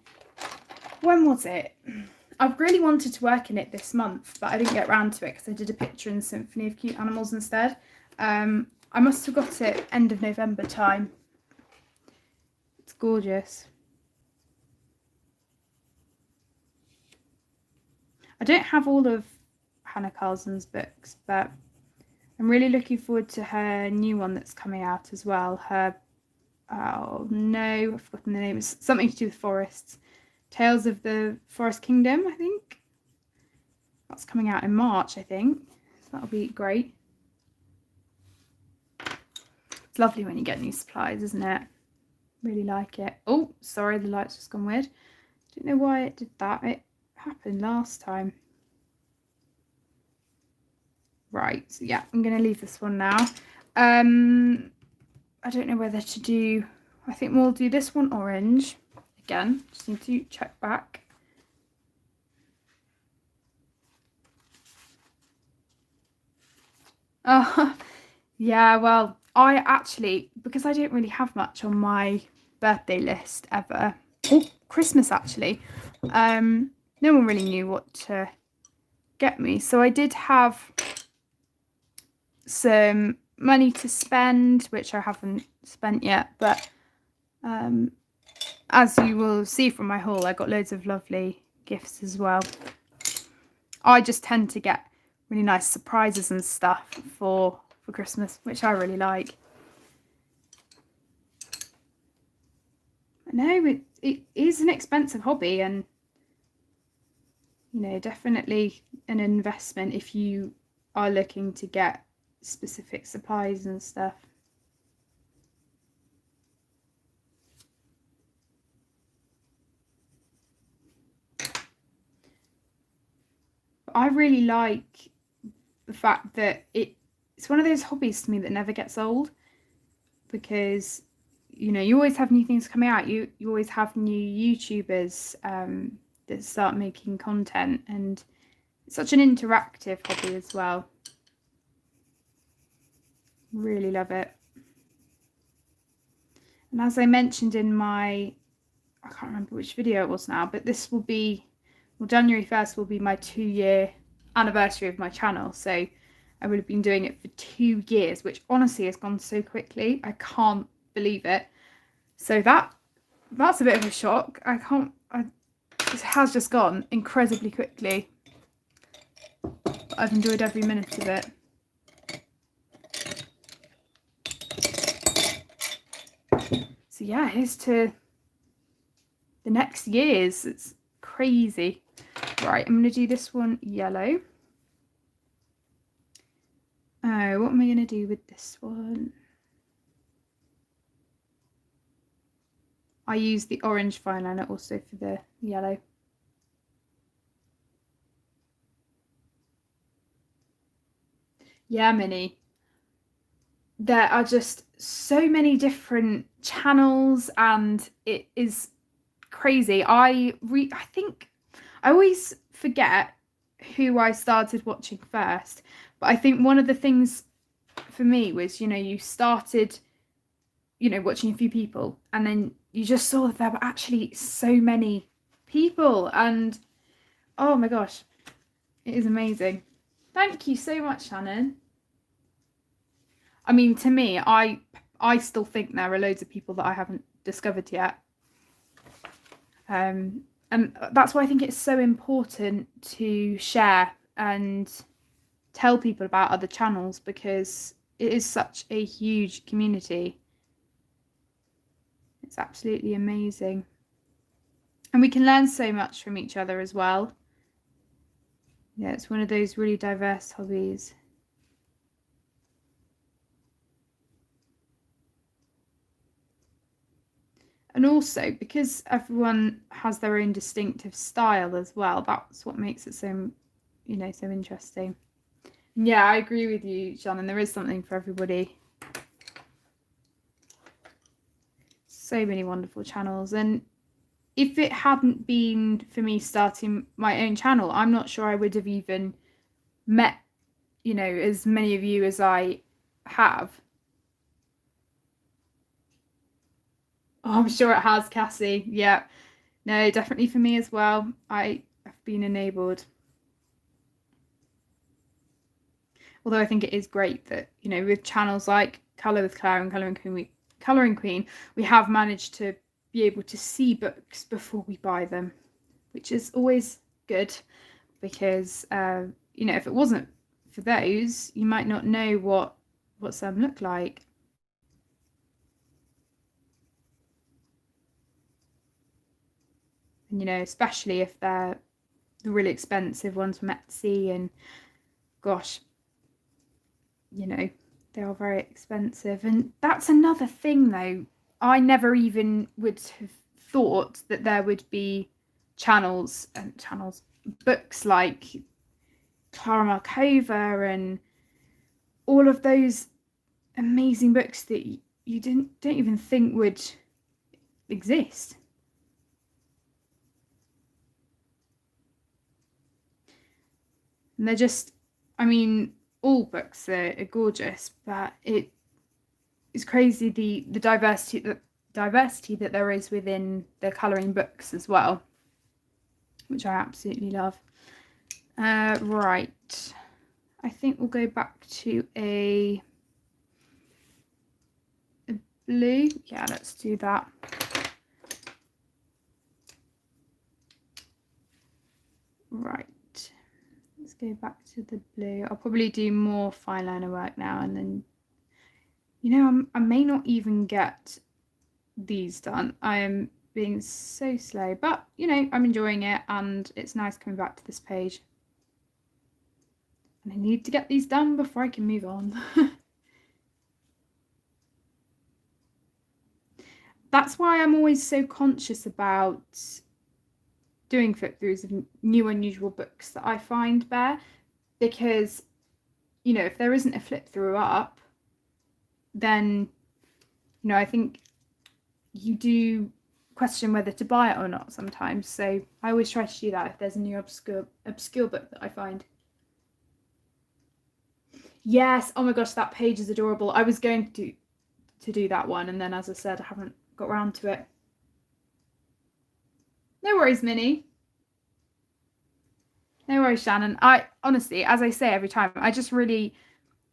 When was it? I've really wanted to work in it this month, but I didn't get around to it because I did a picture in Symphony of Cute Animals instead. I must have got it end of November time. It's gorgeous. I don't have all of Hannah Carlson's books, but I'm really looking forward to her new one that's coming out as well. Her, oh no, I've forgotten the name. It's something to do with forests. Tales of the Forest Kingdom, I think. That's coming out in March, I think. So that'll be great. It's lovely when you get new supplies, isn't it? Really like it. Oh, sorry, the light's just gone weird. Don't know why it did that. It happened last time. Right, so yeah, I'm going to leave this one now. I don't know whether to do, I think we'll do this one orange. Again, just need to check back. Yeah, well, I actually, because I don't really have much on my birthday list ever, or Christmas actually, no one really knew what to get me. So I did have some money to spend, which I haven't spent yet, but as you will see from my haul, I got loads of lovely gifts as well. I just tend to get really nice surprises and stuff for Christmas, which I really like. I know it is an expensive hobby, and you know, definitely an investment if you are looking to get specific supplies and stuff. I really like the fact that it's one of those hobbies to me that never gets old, because you know, you always have new things coming out. You always have new YouTubers that start making content, and it's such an interactive hobby as well. Really love it. And as I mentioned in my, I can't remember which video it was now, but this will be, well, January 1st will be my 2-year anniversary of my channel. So I would have been doing it for 2 years, which honestly has gone so quickly. I can't believe it. So that's a bit of a shock. It has just gone incredibly quickly. but I've enjoyed every minute of it. So yeah, here's to the next years. It's crazy. Right, I'm going to do this one yellow. Oh, what am I going to do with this one? I use the orange fine liner also for the yellow. Yeah, Minnie. There are just so many different channels and it is crazy. I think I always forget who I started watching first, but I think one of the things for me was, you know, you started, you know, watching a few people and then you just saw that there were actually so many people, and oh my gosh, it is amazing. Thank you so much, Shannon. I mean, to me, I still think there are loads of people that I haven't discovered yet. And that's why I think it's so important to share and tell people about other channels, because it is such a huge community. It's absolutely amazing. And we can learn so much from each other as well. Yeah, it's one of those really diverse hobbies. And also, because everyone has their own distinctive style as well, that's what makes it so, you know, so interesting. Yeah, I agree with you, Shannon. There is something for everybody. So many wonderful channels. And if it hadn't been for me starting my own channel, I'm not sure I would have even met, you know, as many of you as I have. Oh, I'm sure it has, Cassie. Yeah. No, definitely for me as well. I have been enabled. Although I think it is great that, you know, with channels like Colour with Claire and Colouring Queen, we have managed to be able to see books before we buy them, which is always good, because you know, if it wasn't for those, you might not know what some look like. And you know, especially if they're the really expensive ones from Etsy, and gosh, you know, they are very expensive. And that's another thing though, I never even would have thought that there would be books like Clara Markova and all of those amazing books that you don't even think would exist. And they're just, I mean, all books are gorgeous, but it is crazy the diversity that there is within the colouring books as well, which I absolutely love. Right, I think we'll go back to a blue. Yeah, let's do that. Right, let's go back to the blue. I'll probably do more fine liner work now, and then, you know, I may not even get these done. I am being so slow, but you know, I'm enjoying it, and it's nice coming back to this page. And I need to get these done before I can move on. That's why I'm always so conscious about doing flip throughs of new unusual books that I find there, because, you know, if there isn't a flip through up, then, you know, I think you do question whether to buy it or not sometimes. So I always try to do that if there's a new obscure book that I find. Yes, oh my gosh, that page is adorable. I was going to do that one, and then, as I said, I haven't got around to it. No worries, Minnie. No worries, Shannon. I honestly, as I say every time, I just really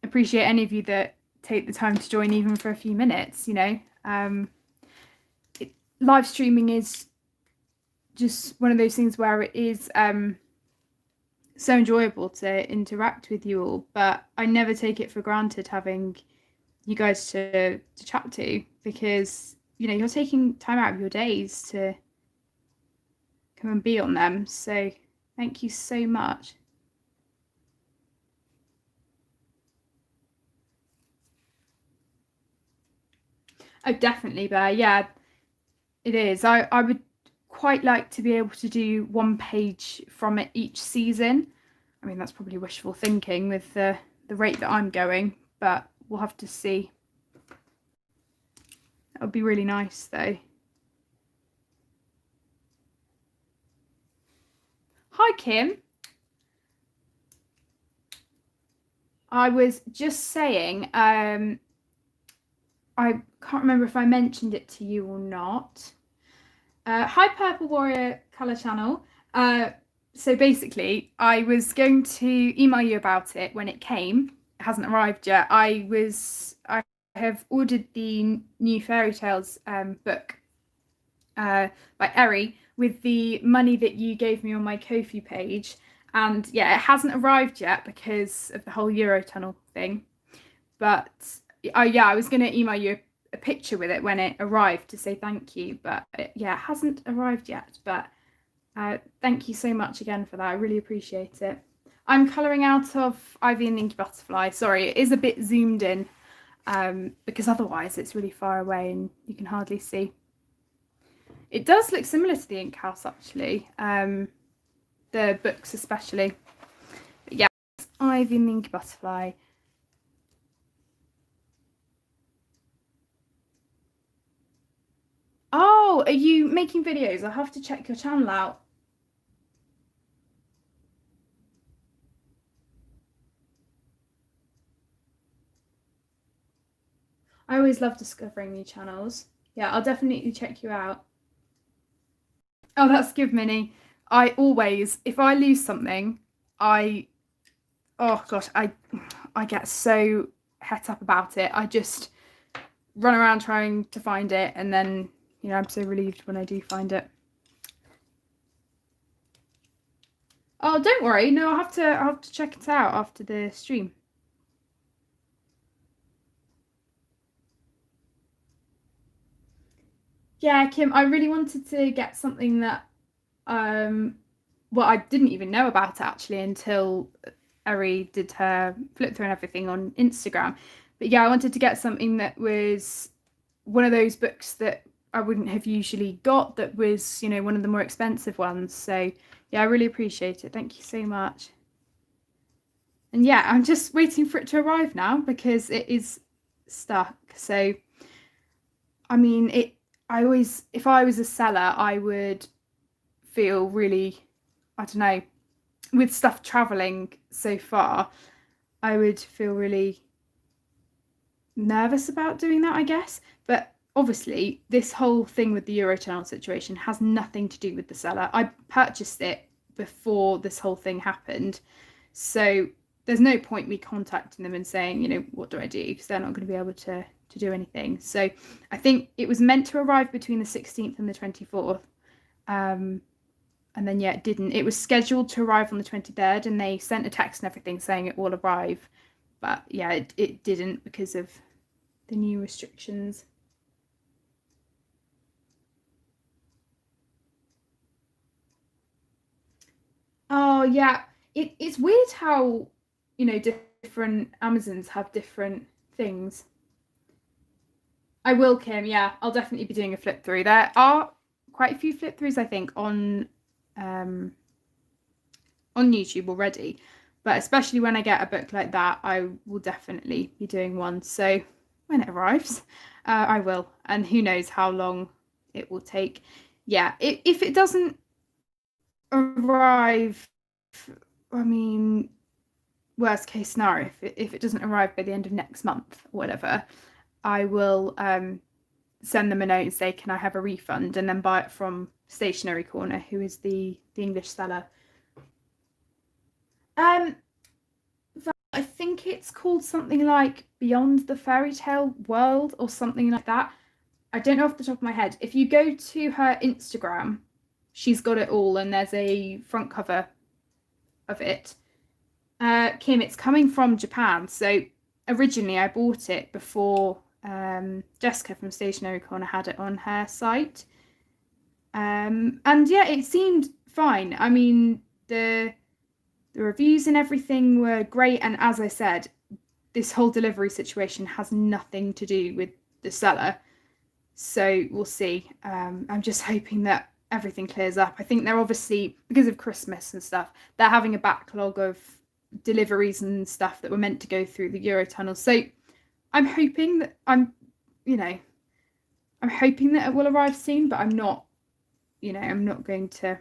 appreciate any of you that take the time to join, even for a few minutes, you know. Live streaming is just one of those things where it is so enjoyable to interact with you all, but I never take it for granted having you guys to chat to, because you're taking time out of your days to come and be on them. So thank you so much. Oh, definitely, Bear. Yeah, it is. I would quite like to be able to do one page from it each season. I mean, that's probably wishful thinking with the rate that I'm going, but we'll have to see. That would be really nice, though. Hi, Kim. I was just saying, I can't remember if I mentioned it to you or not. Hi, Purple Warrior Colour Channel. So basically, I was going to email you about it when it came. It hasn't arrived yet. I have ordered the new Fairy Tales book by Eri with the money that you gave me on my Ko-fi page. And yeah, it hasn't arrived yet because of the whole Eurotunnel thing. But yeah, I was going to email you a picture with it when it arrived to say thank you. But yeah, it hasn't arrived yet. But thank you so much again for that. I really appreciate it. I'm colouring out of Ivy and the Inky Butterfly. Sorry, it is a bit zoomed in because otherwise it's really far away and you can hardly see. It does look similar to the Ink House, actually. The books especially. But yeah, it's Ivy and the Inky Butterfly. Oh, are you making videos? I'll have to check your channel out. I always love discovering new channels. Yeah, I'll definitely check you out. Oh, that's good, Minnie. I always, if I lose something, oh gosh, I get so het up about it. I just run around trying to find it, and then I'm so relieved when I do find it. Oh, don't worry. No, I'll have to check it out after the stream. Yeah, Kim, I really wanted to get something that well, I didn't even know about actually until Eri did her flip through and everything on Instagram. But yeah, I wanted to get something that was one of those books that I wouldn't have usually got, that was, one of the more expensive ones. So yeah, I really appreciate it. Thank you so much. And yeah, I'm just waiting for it to arrive now because it is stuck. So I mean, if I was a seller, I would feel really, I don't know, with stuff traveling so far, I would feel really nervous about doing that, I guess. But obviously, this whole thing with the Eurotunnel situation has nothing to do with the seller. I purchased it before this whole thing happened. So there's no point me contacting them and saying, what do I do? Because they're not going to be able to do anything. So I think it was meant to arrive between the 16th and the 24th. And then yeah, it didn't. It was scheduled to arrive on the 23rd, and they sent a text and everything saying it will arrive. But yeah, it didn't because of the new restrictions. Oh yeah, it's weird how different Amazons have different things. I will, Kim. Yeah, I'll definitely be doing a flip through. There are quite a few flip throughs, I think, on YouTube already, but especially when I get a book like that, I will definitely be doing one. So when it arrives, I will, and who knows how long it will take. Yeah, if it doesn't arrive, I mean, worst case scenario, if it doesn't arrive by the end of next month or whatever, I will send them a note and say, can I have a refund, and then buy it from Stationery Corner, who is the English seller. I think it's called something like Beyond the Fairy Tale World or something like that. I don't know off the top of my head. If you go to her Instagram, she's got it all, and there's a front cover of it. Kim, it's coming from Japan. So originally I bought it before Jessica from Stationery Corner had it on her site. And yeah, it seemed fine. I mean, the reviews and everything were great. And as I said, this whole delivery situation has nothing to do with the seller. So we'll see. I'm just hoping that everything clears up. I think they're obviously, because of Christmas and stuff, they're having a backlog of deliveries and stuff that were meant to go through the Eurotunnel. So I'm hoping that I'm hoping that it will arrive soon, but I'm not going to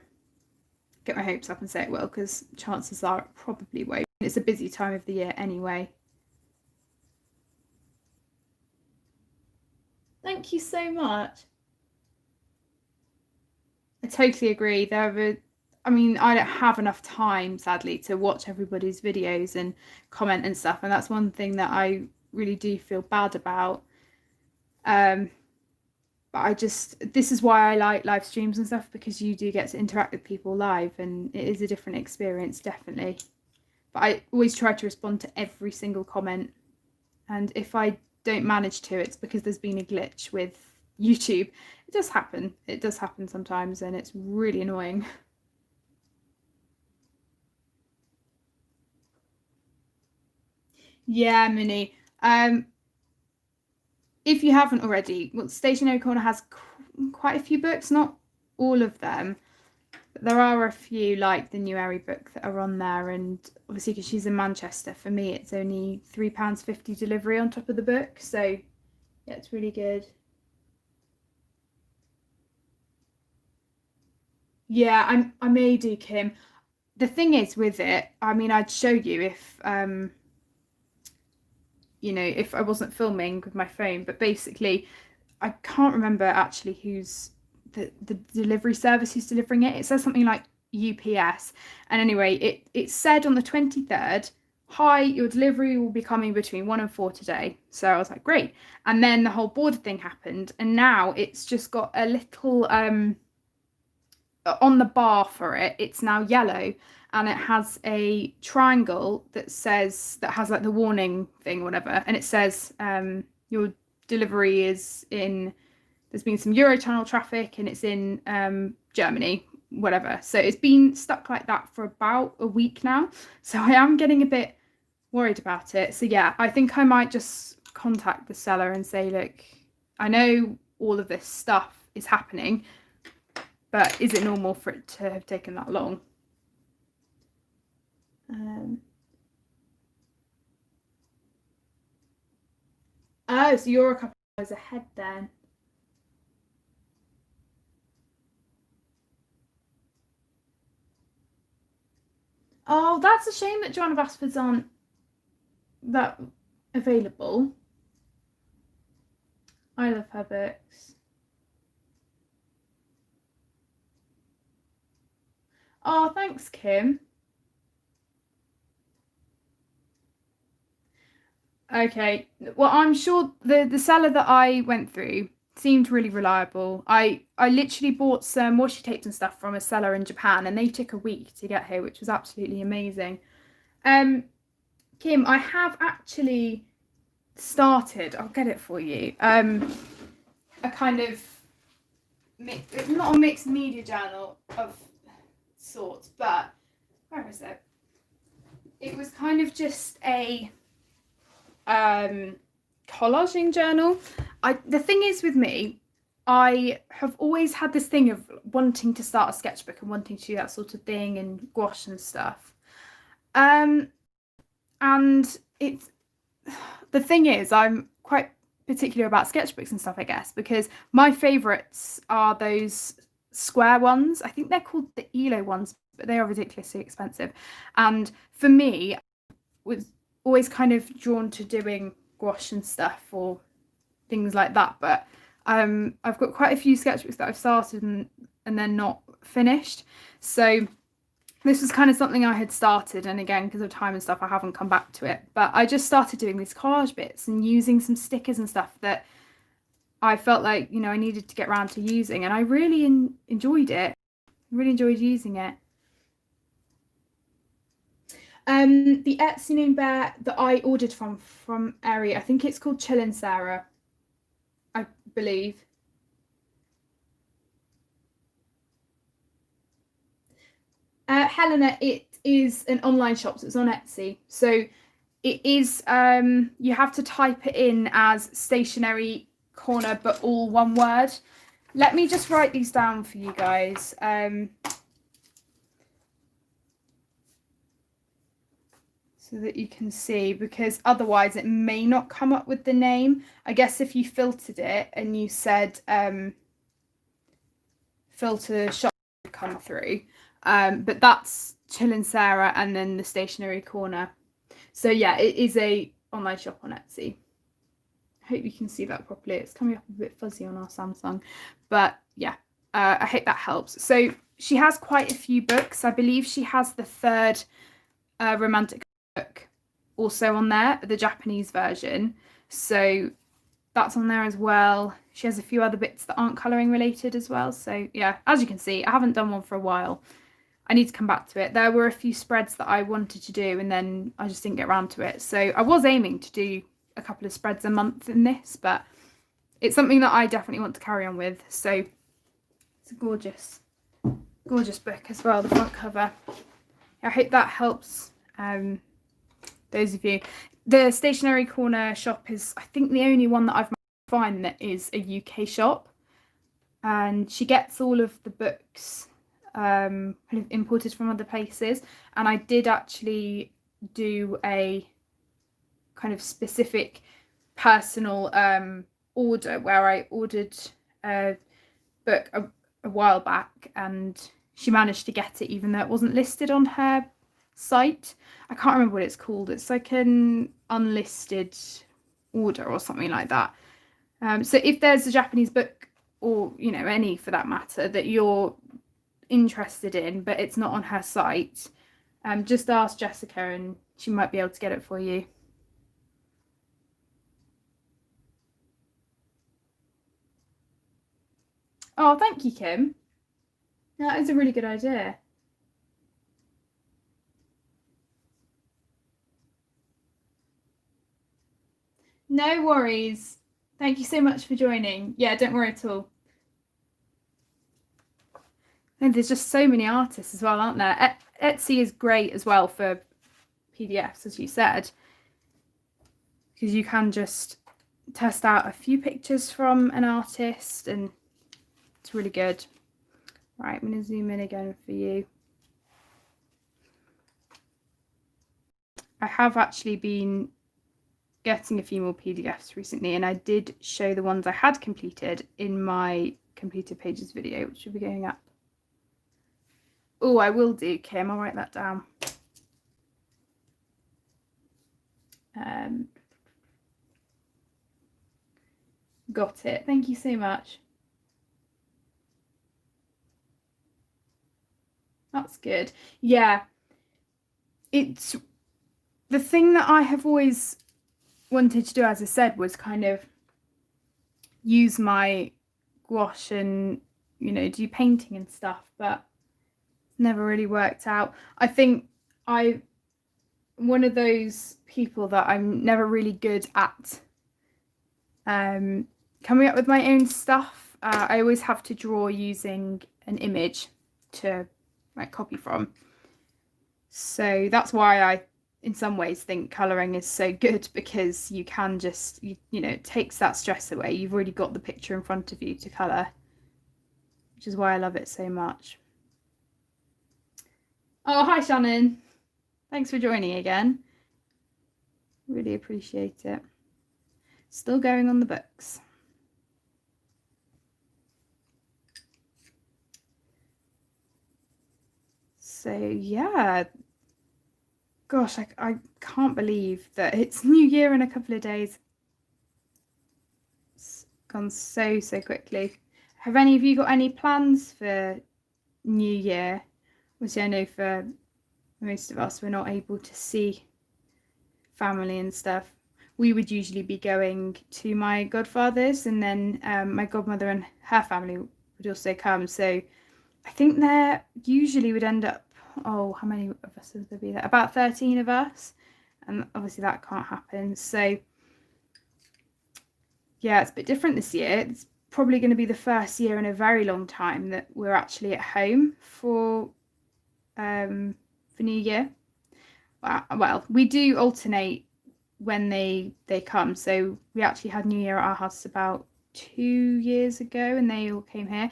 get my hopes up and say it will, because chances are it probably won't. It's a busy time of the year anyway. Thank you so much. I totally agree. I mean, I don't have enough time, sadly, to watch everybody's videos and comment and stuff, and that's one thing that I really do feel bad about. But this is why I like live streams and stuff, because you do get to interact with people live, and it is a different experience, definitely. But I always try to respond to every single comment, and if I don't manage to, it's because there's been a glitch with YouTube. It does happen. It does happen sometimes, and it's really annoying. Yeah, Minnie. If you haven't already, well, Stationery Corner has quite a few books, not all of them, but there are a few, like the New Airy book, that are on there. And obviously, because she's in Manchester, for me, it's only £3.50 delivery on top of the book. So yeah, it's really good. Yeah, I may do, Kim. The thing is with it, I mean, I'd show you if if I wasn't filming with my phone, but basically I can't remember actually who's the delivery service who's delivering it. It says something like UPS. And anyway, it said on the 23rd, hi, your delivery will be coming between 1 and 4 today. So I was like, great. And then the whole border thing happened, and now it's just got a little on the bar for it, it's now yellow, and it has a triangle that has like the warning thing, whatever, and it says your delivery is in, there's been some Eurotunnel traffic and it's in Germany, whatever. So it's been stuck like that for about a week now. So I am getting a bit worried about it. So yeah, I think I might just contact the seller and say, look, I know all of this stuff is happening, but is it normal for it to have taken that long? Oh, so you're a couple of hours ahead then. Oh, that's a shame that Joanna Basfords aren't that available. I love her books. Oh, thanks, Kim. Okay, well, I'm sure the seller that I went through seemed really reliable. I literally bought some washi tapes and stuff from a seller in Japan, and they took a week to get here, which was absolutely amazing. Kim, I have actually started, I'll get it for you, a kind of not a mixed media journal of sorts, but where is it? It was kind of just a collaging journal. The thing is with me, I have always had this thing of wanting to start a sketchbook and wanting to do that sort of thing and gouache and stuff. And it's the thing is, I'm quite particular about sketchbooks and stuff, I guess, because my favourites are those square ones. I think they're called the ELO ones, but they are ridiculously expensive. And for me, was always kind of drawn to doing gouache and stuff or things like that. But I've got quite a few sketchbooks that I've started and then not finished. So this was kind of something I had started, and again, because of time and stuff, I haven't come back to it. But I just started doing these collage bits and using some stickers and stuff that I felt like, I needed to get around to using, and I really enjoyed it. Really enjoyed using it. The Etsy name bear that I ordered from Eri, I think it's called Chillin' Sarah, I believe. Helena, it is an online shop, so it's on Etsy. So it is, you have to type it in as stationery corner, but all one word. Let me just write these down for you guys. So that you can see, because otherwise it may not come up with the name. I guess if you filtered it and you said filter shop would come through. But that's Chillin' Sarah and then the stationery corner. So yeah, it is a online shop on Etsy. I hope you can see that properly. It's coming up a bit fuzzy on our Samsung, but yeah, I hope that helps. So she has quite a few books. I believe she has the third romantic book also on there, the Japanese version. So that's on there as well. She has a few other bits that aren't colouring related as well. So yeah, as you can see, I haven't done one for a while. I need to come back to it. There were a few spreads that I wanted to do and then I just didn't get around to it. So I was aiming to do a couple of spreads a month in this, but it's something that I definitely want to carry on with. So it's a gorgeous, gorgeous book as well, the front cover. I hope that helps those of you. The stationery corner shop is, I think, the only one that I've managed to find that is a UK shop, and she gets all of the books kind of imported from other places. And I did actually do a kind of specific personal order where I ordered a book a while back, and she managed to get it even though it wasn't listed on her site. I can't remember what it's called. It's like an unlisted order or something like that. So if there's a Japanese book, or you know, any for that matter, that you're interested in but it's not on her site, just ask Jessica and she might be able to get it for you. Oh, thank you, Kim. That is a really good idea. No worries. Thank you so much for joining. Yeah, don't worry at all. And there's just so many artists as well, aren't there? Etsy is great as well for PDFs, as you said, because you can just test out a few pictures from an artist and it's really good. Right, I'm going to zoom in again for you. I have actually been getting a few more PDFs recently, and I did show the ones I had completed in my completed pages video, which will be going up. Oh, I will do, Kim. I'll write that down. Got it. Thank you so much. That's good. Yeah. It's the thing that I have always wanted to do, as I said, was kind of use my gouache and, you know, do painting and stuff, but never really worked out. I think I'm one of those people that I'm never really good at coming up with my own stuff. I always have to draw using an image to like copy from. So that's why I, in some ways, think colouring is so good, because you can just, you know, it takes that stress away. You've already got the picture in front of you to colour, which is why I love it so much. Oh, hi Shannon. Thanks for joining again. Really appreciate it. Still going on the books. So yeah, gosh, I can't believe that it's New Year in a couple of days. It's gone so quickly. Have any of you got any plans for New Year? Obviously, I know for most of us, we're not able to see family and stuff. We would usually be going to my godfather's, and then my godmother and her family would also come. So I think there usually would end up oh, how many of us would there be there? About 13 of us. And obviously that can't happen. So yeah, it's a bit different this year. It's probably going to be the first year in a very long time that we're actually at home for New Year. Well, we do alternate when they come. So we actually had New Year at our house about 2 years ago, and they all came here.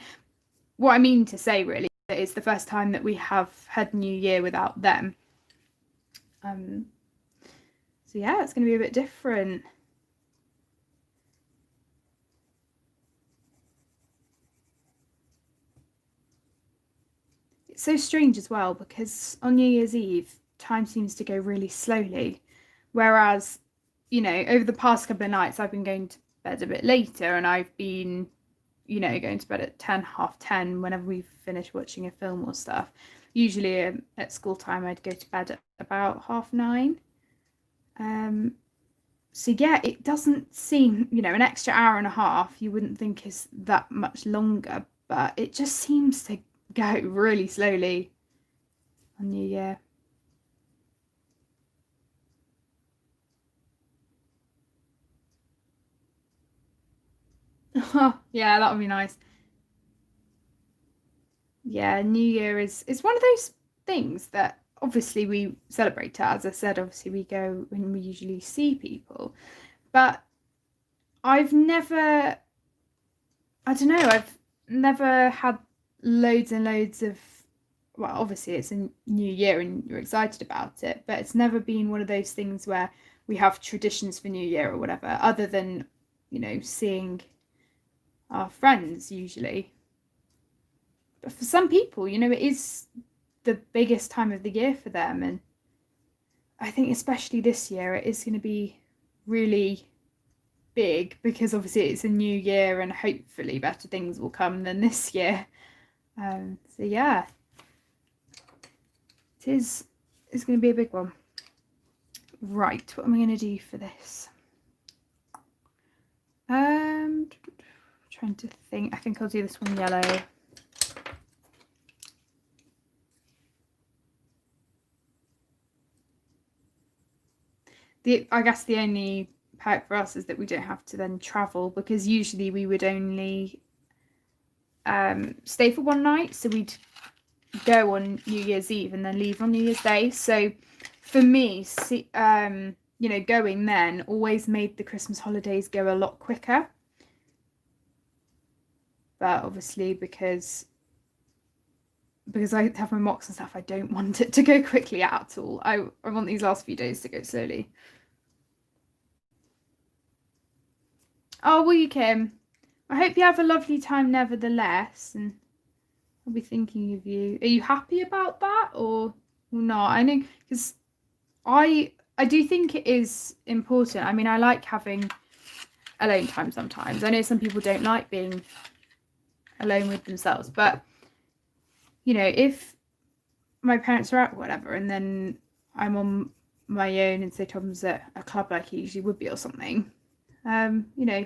What I mean to say really is it's the first time that we have had New Year without them. So yeah, it's going to be a bit different. It's so strange as well because on New Year's Eve, time seems to go really slowly. Whereas, you know, over the past couple of nights, I've been going to bed a bit later, and I've been, you know, going to bed at 10, half 10 whenever we've finished watching a film or stuff. Usually at school time, I'd go to bed at about 9:30. So yeah, it doesn't seem, you know, an extra hour and a half you wouldn't think is that much longer, but it just seems to go really slowly on New Year. Yeah, that would be nice. Yeah, New Year is one of those things that obviously we celebrate it. As I said, obviously we go and we usually see people, but I've never, I don't know, I've never had loads and loads of, well, obviously it's a new year and you're excited about it, but it's never been one of those things where we have traditions for New Year or whatever, other than, you know, seeing our friends usually. But for some people, you know, it is the biggest time of the year for them, and I think especially this year it is going to be really big because obviously it's a new year and hopefully better things will come than this year. So yeah, it's going to be a big one. Right, what am I going to do for this? Trying to think. I think I'll do this one yellow. I guess the only perk for us is that we don't have to then travel, because usually we would only stay for one night, so we'd go on New Year's Eve and then leave on New Year's Day. So for me, you know, going then always made the Christmas holidays go a lot quicker. But obviously because I have my mocks and stuff, I don't want it to go quickly at all. I want these last few days to go slowly. Oh, will you, Kim? I hope you have a lovely time nevertheless, and I'll be thinking of you. Are you happy about that or not? I know, because I do think it is important. I mean, I like having alone time sometimes. I know some people don't like being alone with themselves, but you know, if my parents are out or whatever and then I'm on my own and say Tom's at a club like he usually would be or something, you know,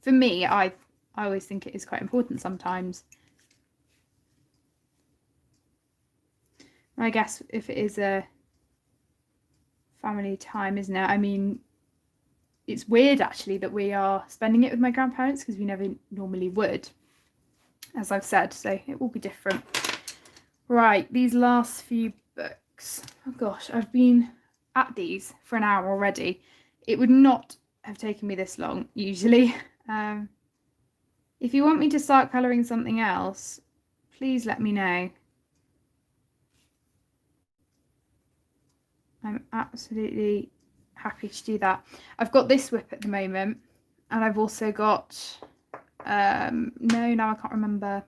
for me, I always think it is quite important sometimes. I guess if it is a family time, isn't it? I mean, it's weird actually that we are spending it with my grandparents because we never normally would, as I've said, so it will be different. Right, these last few books. Oh gosh, I've been at these for an hour already. It would not have taken me this long usually. If you want me to start colouring something else, please let me know. I'm absolutely happy to do that. I've got this whip at the moment, and I've also got now I can't remember.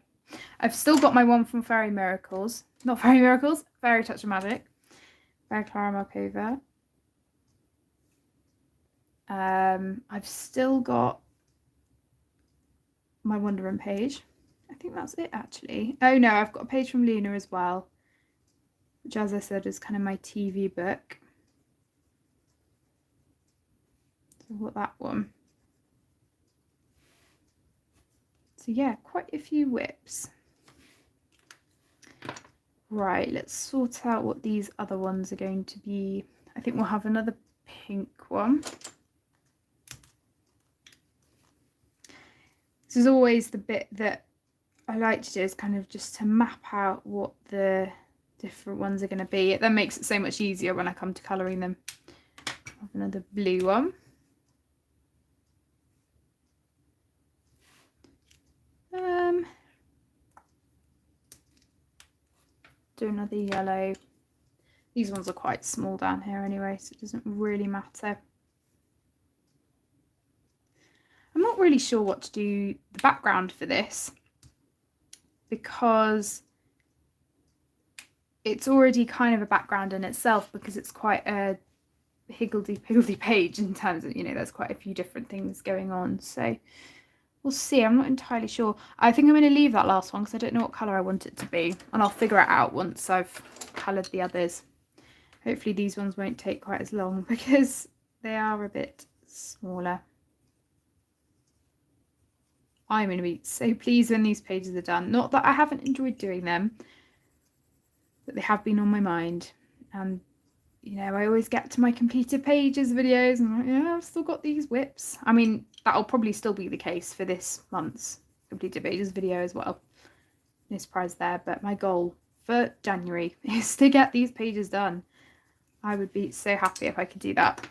I've still got my one from Fairy Miracles. Not Fairy Miracles, Fairy Touch of Magic by Clara Markova. I've still got my Wonder page. I think that's it actually. Oh no, I've got a page from Luna as well, which, as I said, is kind of my TV book. So I've got that one. So yeah, quite a few whips. Right, let's sort out what these other ones are going to be. I think we'll have another pink one. This is always the bit that I like to do, is kind of just to map out what the different ones are going to be. It then makes it so much easier when I come to colouring them. Have another blue one. Do another yellow. These ones are quite small down here anyway, so it doesn't really matter. I'm not really sure what to do the background for this, because it's already kind of a background in itself, because it's quite a higgledy-piggledy page in terms of, you know, there's quite a few different things going on. So we'll see. I'm not entirely sure. I think I'm going to leave that last one because I don't know what colour I want it to be, and I'll figure it out once I've coloured the others. Hopefully these ones won't take quite as long because they are a bit smaller. I'm going to be so pleased when these pages are done. Not that I haven't enjoyed doing them, but they have been on my mind. And, you know, I always get to my completed pages videos and I'm like, yeah, I've still got these whips. I mean, that'll probably still be the case for this month's completed pages video as well. No surprise there, but my goal for January is to get these pages done. I would be so happy if I could do that.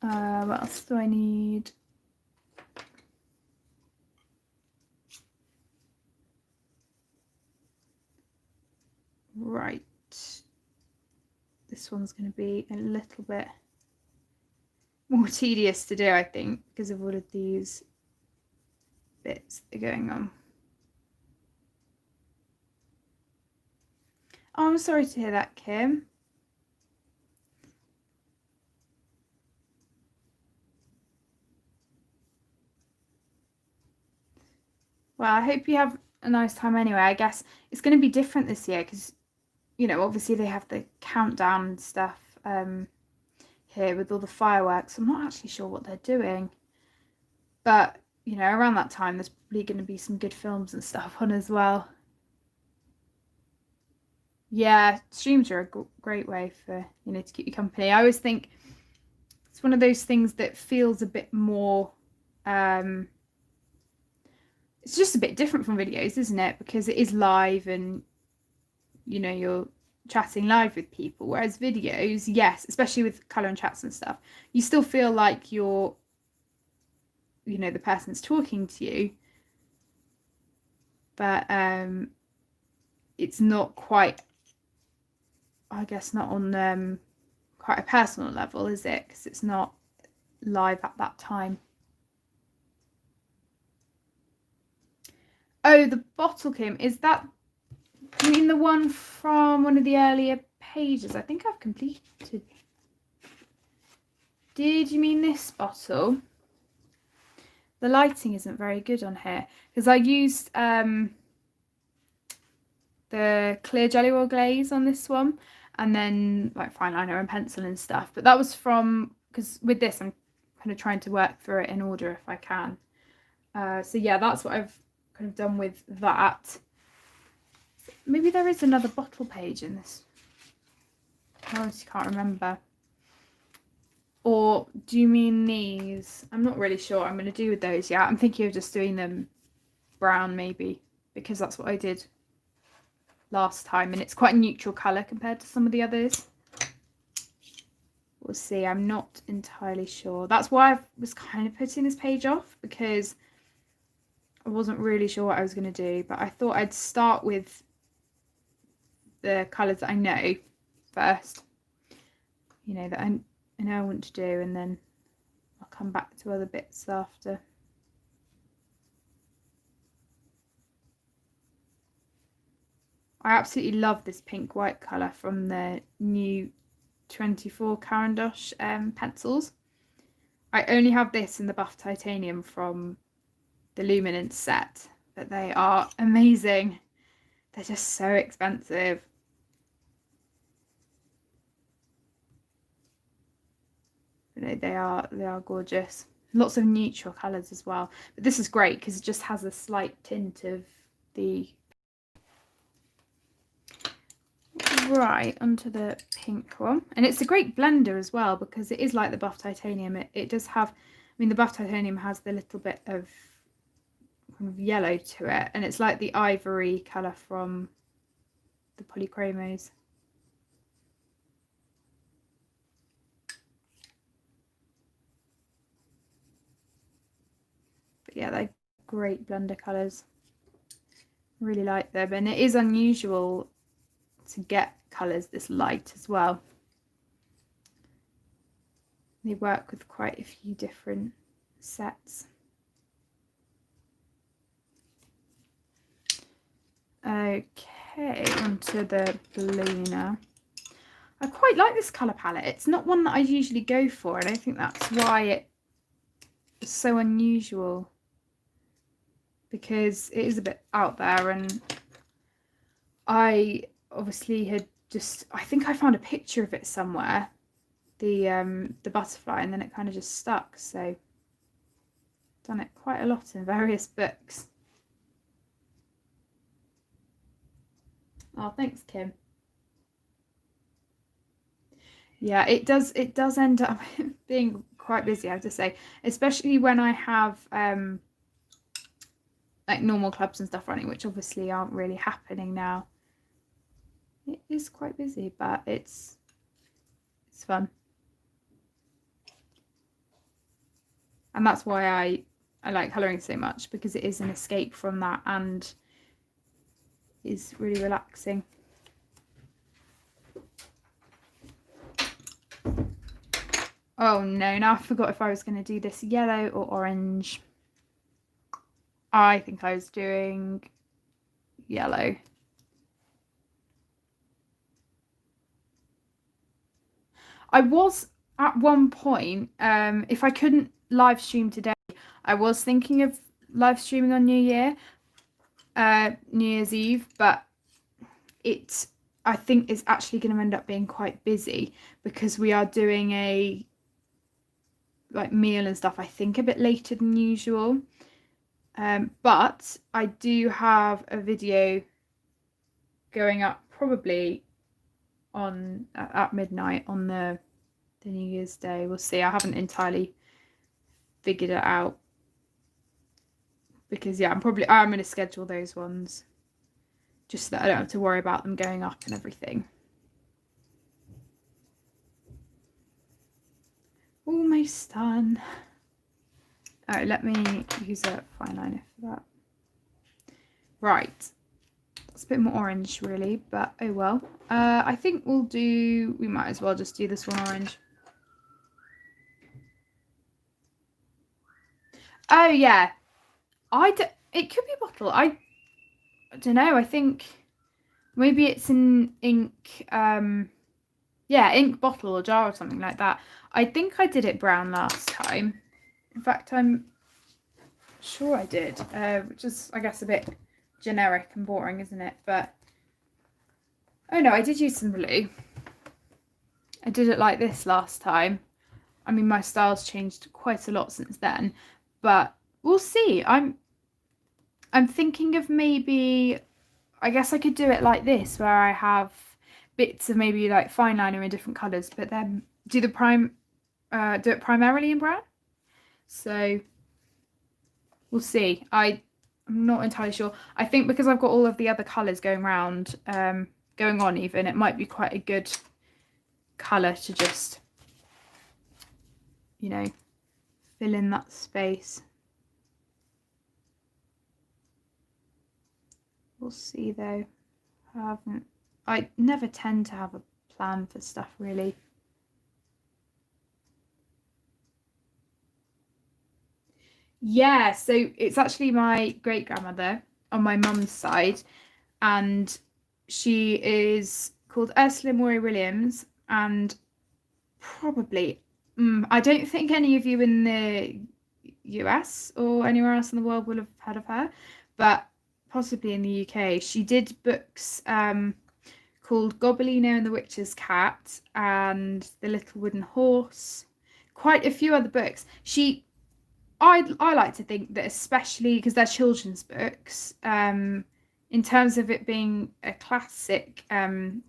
What else do I need? Right. This one's going to be a little bit more tedious to do, I think, because of all of these bits that are going on. Oh, I'm sorry to hear that, Kim. Well, I hope you have a nice time anyway. I guess it's going to be different this year because, you know, obviously they have the countdown and stuff here with all the fireworks. I'm not actually sure what they're doing. But, you know, around that time there's probably going to be some good films and stuff on as well. Yeah, streams are a great way for, you know, to keep you company. I always think it's one of those things that feels a bit more it's just a bit different from videos, isn't it? Because it is live and, you know, you're chatting live with people, whereas videos, yes, especially with colour and chats and stuff, you still feel like you're, you know, the person's talking to you, but it's not quite, I guess, not on quite a personal level, is it? Because it's not live at that time. Oh, the bottle, Kim, is that, you mean the one from one of the earlier pages? I think I've completed. Did you mean this bottle? The lighting isn't very good on here because I used the clear jelly roll glaze on this one, and then like fine liner and pencil and stuff. But that was from, because with this I'm kind of trying to work through it in order if I can. So yeah, that's what I've kind of done with that. Maybe there is another bottle page in this. I honestly can't remember. Or do you mean these? I'm not really sure what I'm going to do with those yet. I'm thinking of just doing them brown maybe, because that's what I did last time and it's quite a neutral colour compared to some of the others. We'll see. I'm not entirely sure. That's why I was kind of putting this page off, because I wasn't really sure what I was going to do, but I thought I'd start with the colours that I know first, you know, that I know I want to do, and then I'll come back to other bits after. I absolutely love this pink white colour from the new 24 Caran d'Ache pencils. I only have this in the buff titanium from the Luminance set, but they are amazing. They're just so expensive. But they are gorgeous. Lots of neutral colours as well. But this is great because it just has a slight tint of the Right, onto the pink one. And it's a great blender as well, because it is like the buff titanium. It does have, I mean, the buff titanium has the little bit of kind of yellow to it, and it's like the ivory colour from the polychromos. But yeah, they're great blender colours. Really like them, and it is unusual to get colours this light as well. They work with quite a few different sets. Okay, onto the blue now. I quite like this colour palette. It's not one that I usually go for, and I think that's why it's so unusual, because it is a bit out there, and I obviously had just, I think I found a picture of it somewhere, the butterfly, and then it kind of just stuck. So done it quite a lot in various books. Oh, thanks, Kim. Yeah, it does end up being quite busy, I have to say, especially when I have like normal clubs and stuff running, which obviously aren't really happening now. It is quite busy, but it's fun. And that's why I like colouring so much, because it is an escape from that and is really relaxing. Oh no, now I forgot if I was going to do this yellow or orange. I think I was doing yellow. I was at one point, if I couldn't live stream today, I was thinking of live streaming on New Year's Eve, but I think it's actually going to end up being quite busy, because we are doing a like meal and stuff, I think a bit later than usual. But I do have a video going up probably on at midnight on the New Year's Day. We'll see. I haven't entirely figured it out, because yeah, I'm going to schedule those ones just so that I don't have to worry about them going up and everything. Almost done. All right, let me use a fine liner for that. Right, it's a bit more orange really, but oh well. I think we might as well just do this one orange. Oh yeah, it could be a bottle. I don't know. I think maybe it's an ink, yeah, ink bottle or jar or something like that. I think I did it brown last time. In fact, I'm sure I did, which is, I guess, a bit generic and boring, isn't it? But oh no, I did use some blue. I did it like this last time. I mean, my style's changed quite a lot since then, but we'll see. I'm thinking of maybe, I guess I could do it like this, where I have bits of maybe like fine liner in different colours, but then do it primarily in brown. So we'll see. I'm not entirely sure. I think because I've got all of the other colours going on even, it might be quite a good colour to just, you know, fill in that space. We'll see though. I never tend to have a plan for stuff really. Yeah, so it's actually my great grandmother on my mum's side, and she is called Ursula Moray Williams, and probably I don't think any of you in the US or anywhere else in the world will have heard of her, but possibly in the UK. She did books called Gobelino and the Witch's Cat and The Little Wooden Horse, quite a few other books. I like to think that, especially because they're children's books, in terms of it being a classic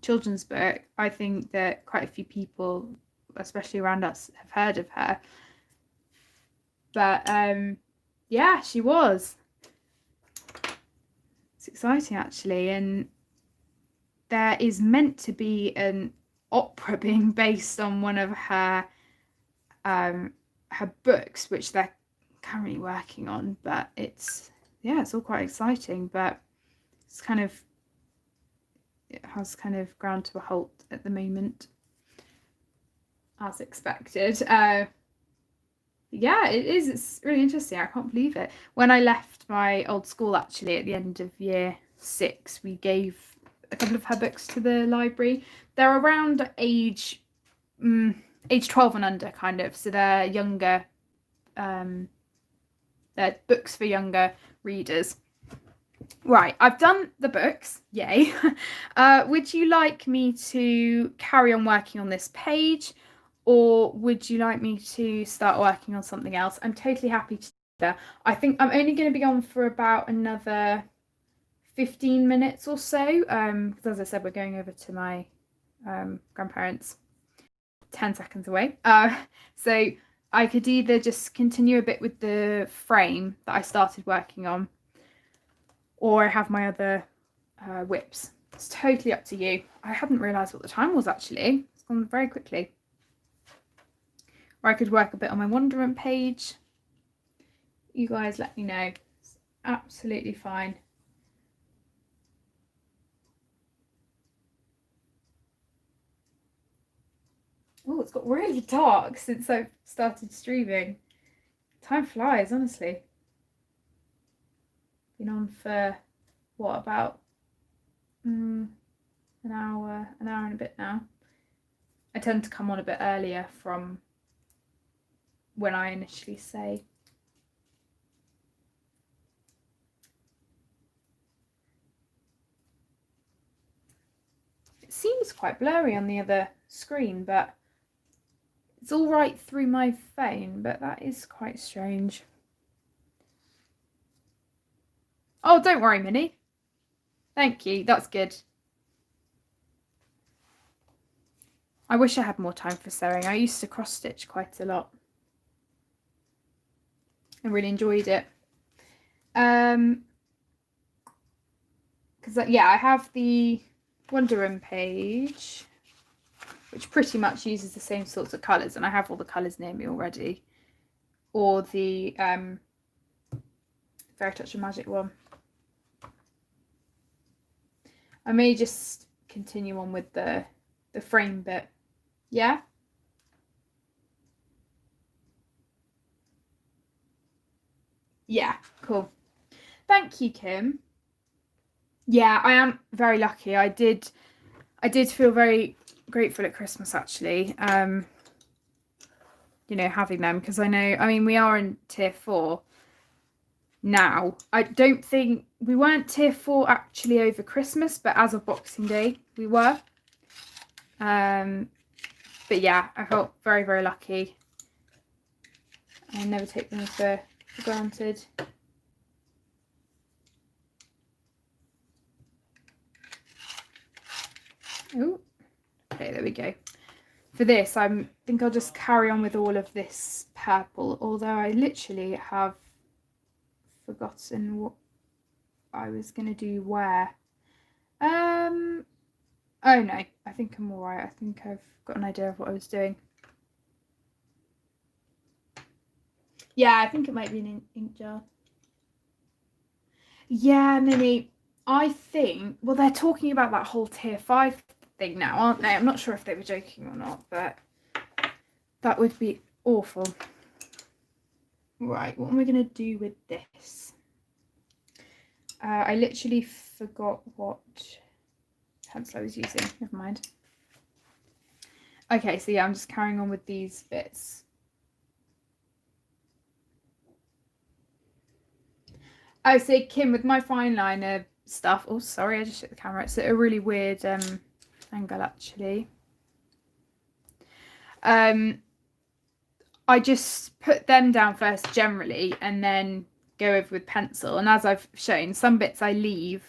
children's book, I think that quite a few people, especially around us, have heard of her. But yeah, she was. It's exciting actually, and there is meant to be an opera being based on one of her books, which they're currently working on. But it's all quite exciting. But it has kind of ground to a halt at the moment, as expected. Yeah, it is. It's really interesting. I can't believe it. When I left my old school, actually, at the end of year 6, we gave a couple of her books to the library. They're around age 12 and under, kind of. So they're younger. They're books for younger readers. Right, I've done the books. Yay. Would you like me to carry on working on this page? Or would you like me to start working on something else? I'm totally happy to do that. I think I'm only going to be on for about another 15 minutes or so. Because as I said, we're going over to my grandparents, 10 seconds away. So I could either just continue a bit with the frame that I started working on, or I have my other whips. It's totally up to you. I hadn't realised what the time was actually. It's gone very quickly. Or I could work a bit on my Wonderment page. You guys let me know. It's absolutely fine. Oh, it's got really dark since I've started streaming. Time flies, honestly. Been on for what, about an hour and a bit now. I tend to come on a bit earlier from when I initially say. It seems quite blurry on the other screen, but it's all right through my phone, but that is quite strange. Oh, don't worry, Minnie. Thank you, that's good. I wish I had more time for sewing. I used to cross stitch quite a lot. I really enjoyed it. Because yeah, I have the Wonderment page, which pretty much uses the same sorts of colours, and I have all the colours near me already. Or the Fairy Touch of Magic one. I may just continue on with the frame bit. Yeah? Yeah, cool. Thank you, Kim. Yeah, I am very lucky. I did feel very grateful at Christmas, actually. You know, having them, because I mean, we are in tier 4 now. I don't think we weren't tier 4 actually over Christmas, but as of Boxing Day we were. But yeah, I felt very, very lucky. I never take them for granted. Oh, okay, there we go. For this, I think I'll just carry on with all of this purple, although I literally have forgotten what I was going to do where. Oh no, I think I'm alright. I think I've got an idea of what I was doing. Yeah, I think it might be an ink jar. Yeah, Minnie, I think, well, they're talking about that whole tier 5 thing now, aren't they? I'm not sure if they were joking or not, but that would be awful. Right, what am I going to do with this? I literally forgot what pencil I was using. Never mind. Okay, so yeah, I'm just carrying on with these bits. Oh, so Kim, with my fine liner stuff. Oh, sorry, I just hit the camera. It's a really weird angle, actually. I just put them down first generally, and then go over with pencil. And as I've shown, some bits I leave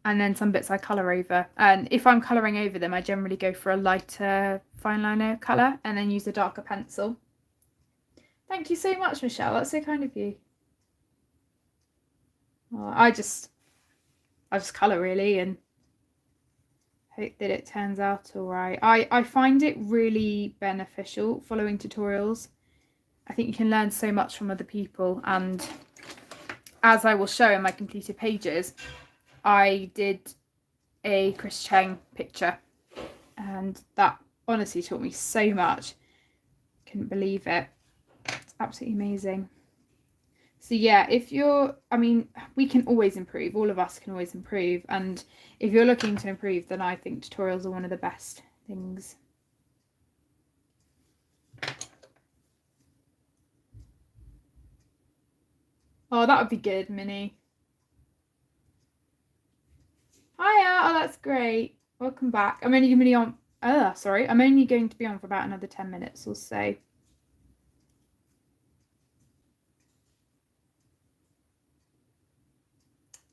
and then some bits I colour over. And if I'm colouring over them, I generally go for a lighter fine liner colour and then use a darker pencil. Thank you so much, Michelle. That's so kind of you. Well, I just colour really and hope that it turns out all right. I find it really beneficial following tutorials. I think you can learn so much from other people, and as I will show in my completed pages, I did a Chris Cheng picture and that honestly taught me so much. Couldn't believe it. It's absolutely amazing. So yeah, if you're, I mean, we can always improve. All of us can always improve. And if you're looking to improve, then I think tutorials are one of the best things. Oh, that would be good, Minnie. Hiya. Oh, that's great. Welcome back. I'm only going to be on, I'm only going to be on for about another 10 minutes or so.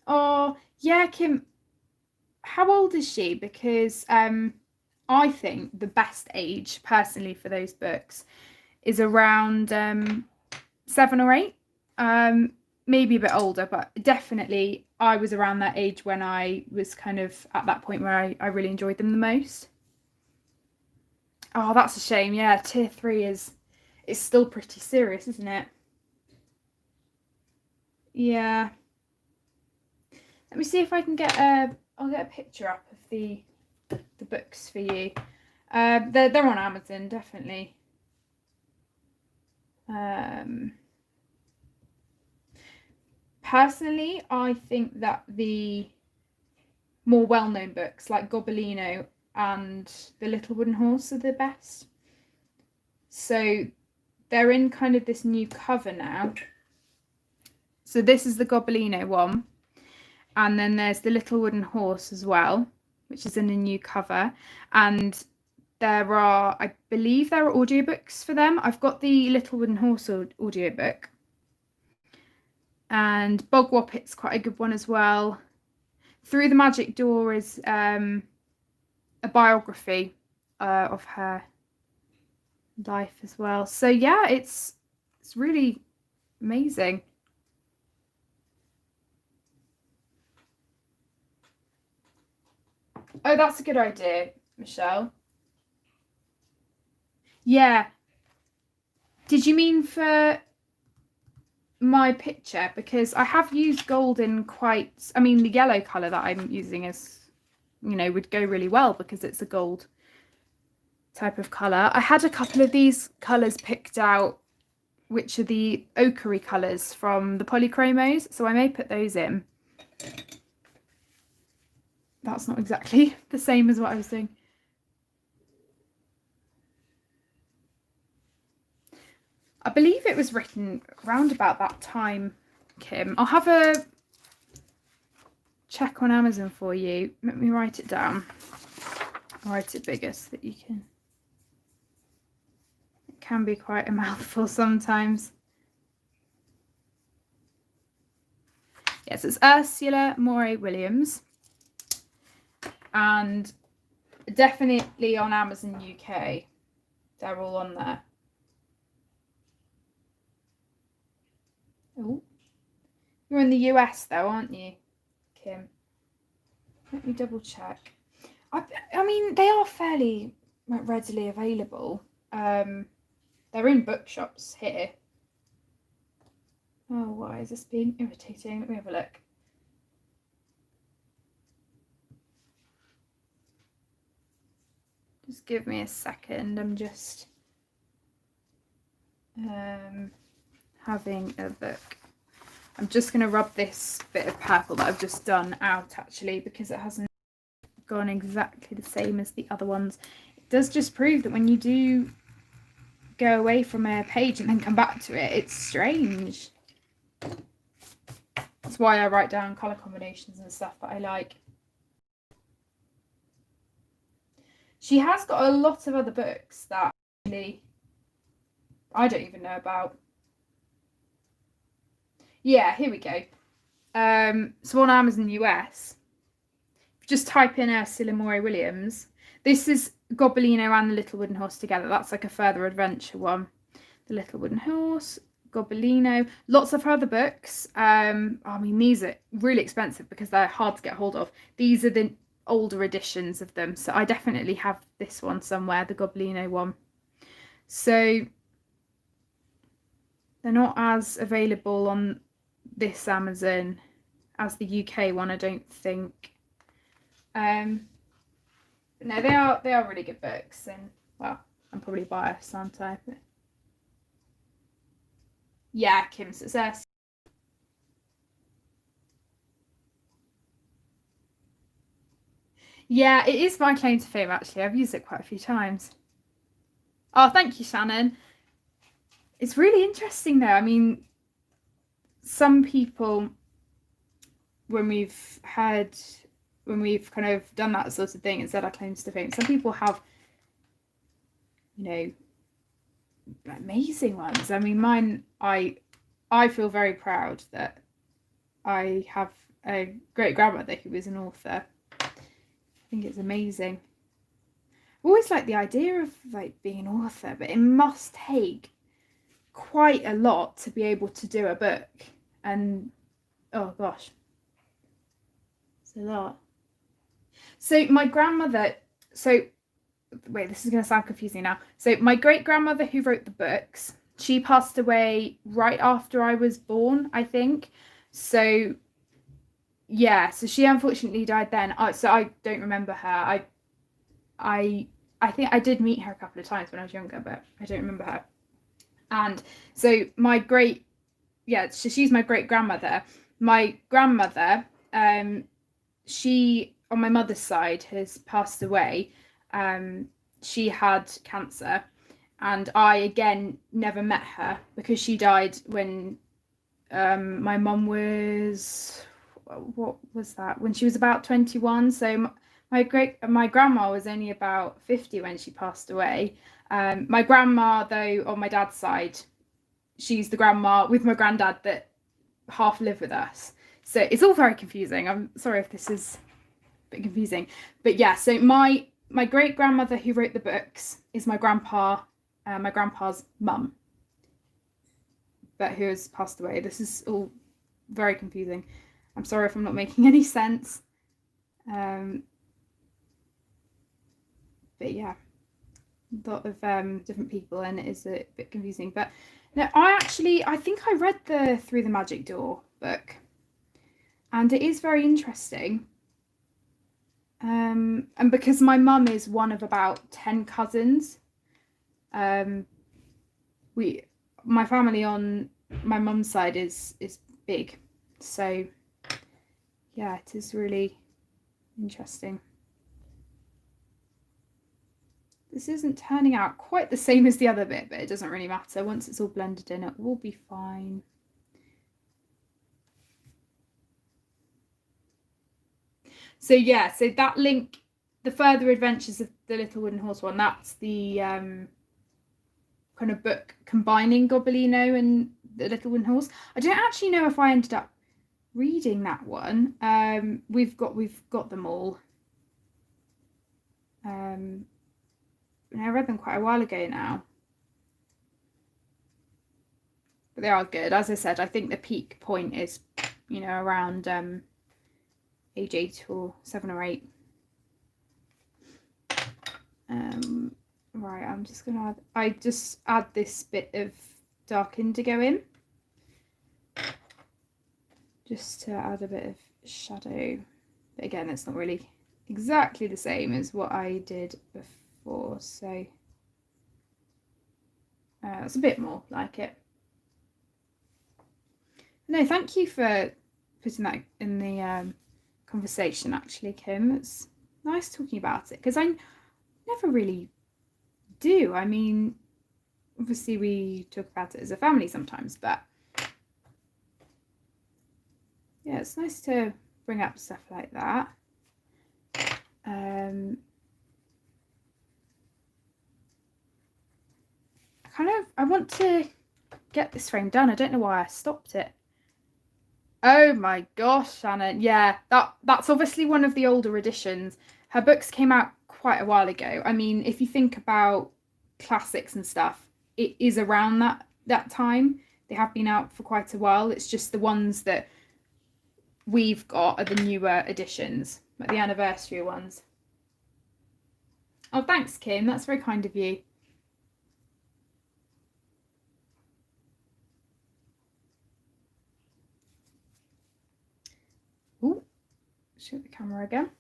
Oh, yeah, Kim. How old is she? Because I think the best age, personally, for those books is around 7 or 8. Maybe a bit older, but definitely I was around that age when I was kind of at that point where I really enjoyed them the most. Oh, that's a shame. Yeah, tier 3 is still pretty serious, isn't it? Yeah. Let me see if I can get I'll get a picture up of the books for you. They're on Amazon, definitely. Personally, I think that the more well-known books like Gobelino and The Little Wooden Horse are the best. So they're in kind of this new cover now. So this is the Gobelino one. And then there's The Little Wooden Horse as well, which is in a new cover. And there are, I believe there are audiobooks for them. I've got the Little Wooden Horse audiobook. And Bog Woppet's quite a good one as well. Through the Magic Door is a biography of her life as well. So yeah, it's really amazing. Oh, that's a good idea, Michelle. Yeah. Did you mean for my picture? Because I have used gold in quite, I mean, the yellow colour that I'm using is, you know, would go really well because it's a gold type of colour. I had a couple of these colours picked out, which are the ochre colours from the polychromos, so I may put those in. That's not exactly the same as what I was doing. I believe it was written around about that time, Kim. I'll have a check on Amazon for you. Let me write it down. I'll write it bigger so that you can. It can be quite a mouthful sometimes. Yes, it's Ursula Moray Williams. And definitely on Amazon UK. They're all on there. Oh, you're in the US though, aren't you, Kim? Let me double check. I mean, they are fairly readily available. They're in bookshops here. Oh, why is this being irritating? Let me have a look. Just give me a second. I'm just having a look. I'm just going to rub this bit of purple that I've just done out actually, because it hasn't gone exactly the same as the other ones. It does just prove that when you do go away from a page and then come back to it, it's strange. That's why I write down colour combinations and stuff that I like. She has got a lot of other books that really I don't even know about. Yeah, here we go. So on Amazon US, just type in Ursula Moray Williams. This is Gobelino and the Little Wooden Horse together. That's like a further adventure one. The Little Wooden Horse, Gobelino, lots of her other books. I mean, these are really expensive because they're hard to get hold of. These are the older editions of them, so I definitely have this one somewhere, the Gobelino one. So they're not as available on this Amazon as the UK one, I don't think. But no, they are really good books, and well, I'm probably biased, aren't I? But yeah, Kim's Success. Yeah, it is my claim to fame, actually. I've used it quite a few times. Oh, thank you, Shannon. It's really interesting, though. I mean, some people, when we've kind of done that sort of thing and said our claims to fame, some people have, you know, amazing ones. I mean, mine, I feel very proud that I have a great grandmother who was an author. I think it's amazing. I always like the idea of like being an author, but it must take quite a lot to be able to do a book. And oh gosh, it's a lot. So my grandmother, wait, this is going to sound confusing now. So my great grandmother who wrote the books, she passed away right after I was born, I think. So yeah, so she unfortunately died then. So I don't remember her. I think I did meet her a couple of times when I was younger, but I don't remember her. And so so she's my great grandmother. My grandmother, she on my mother's side has passed away. She had cancer, and I again never met her because she died when my mum was, what was that, when she was about 21. So my grandma was only about 50 when she passed away. My grandma, though, on my dad's side, she's the grandma with my granddad that half live with us. So it's all very confusing. I'm sorry if this is a bit confusing, but yeah. So my great grandmother who wrote the books is my grandpa's mum, but who has passed away. This is all very confusing. I'm sorry if I'm not making any sense. But yeah, a lot of different people, and it is a bit confusing. But no, I think I read the Through the Magic Door book, and it is very interesting. And because my mum is one of about 10 cousins, my family on my mum's side is big, so yeah, it is really interesting. This isn't turning out quite the same as the other bit, but it doesn't really matter. Once it's all blended in, it will be fine. So yeah, so that link, the Further Adventures of the Little Wooden Horse one, that's the kind of book combining Gobelino and the Little Wooden Horse. I don't actually know if I ended up reading that one. We've got them all. I read them quite a while ago now, but they are good. As I said, I think the peak point is, around age 8 or 7 or 8. Right, I'm just gonna add this bit of dark indigo in, just to add a bit of shadow. But again, it's not really exactly the same as what I did before, so it's a bit more like it. No, thank you for putting that in the conversation, actually, Kim. It's nice talking about it, because I never really do. I mean, obviously we talk about it as a family sometimes, but yeah, it's nice to bring up stuff like that. I want to get this frame done. I don't know why I stopped it. Oh my gosh, Shannon. Yeah, that's obviously one of the older editions. Her books came out quite a while ago. I mean, if you think about classics and stuff, it is around that time. They have been out for quite a while. It's just the ones that we've got are the newer editions, like the anniversary ones. Oh, thanks, Kim. That's very kind of you. Oh, shoot the camera again.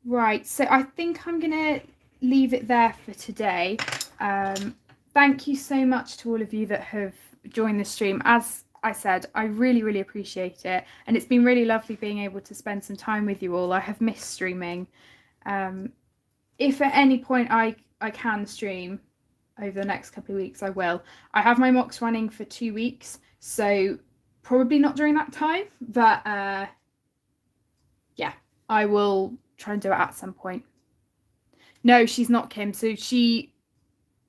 Right, so I think I'm gonna leave it there for today. Thank you so much to all of you that have joined the stream. As I said, I really, really appreciate it, and it's been really lovely being able to spend some time with you all. I have missed streaming. If at any point I can stream over the next couple of weeks, I will. I have my mocks running for 2 weeks, so probably not during that time, but yeah, I will try and do it at some point. No, she's not Kim. So she,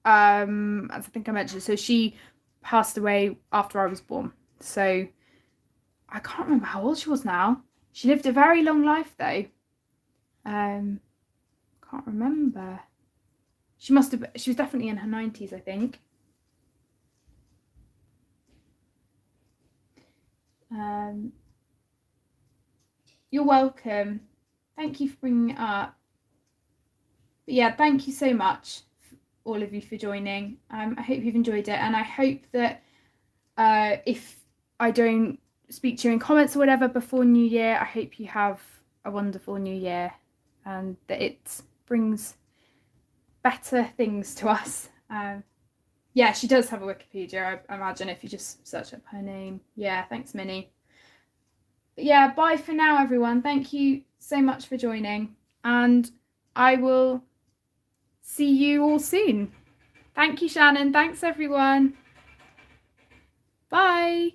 as I think I mentioned, so she passed away after I was born. So I can't remember how old she was now. She lived a very long life though. Can't remember. She must have. She was definitely in her 90s, I think. You're welcome. Thank you for bringing it up. But yeah, thank you so much, all of you, for joining. I hope you've enjoyed it, and I hope that if I don't speak to you in comments or whatever before New Year, I hope you have a wonderful New Year and that it brings better things to us. Yeah, she does have a Wikipedia, I imagine, if you just search up her name. Yeah, thanks, Minnie. But yeah, bye for now, everyone. Thank you so much for joining, and I will see you all soon. Thank you, Shannon. Thanks, everyone. Bye.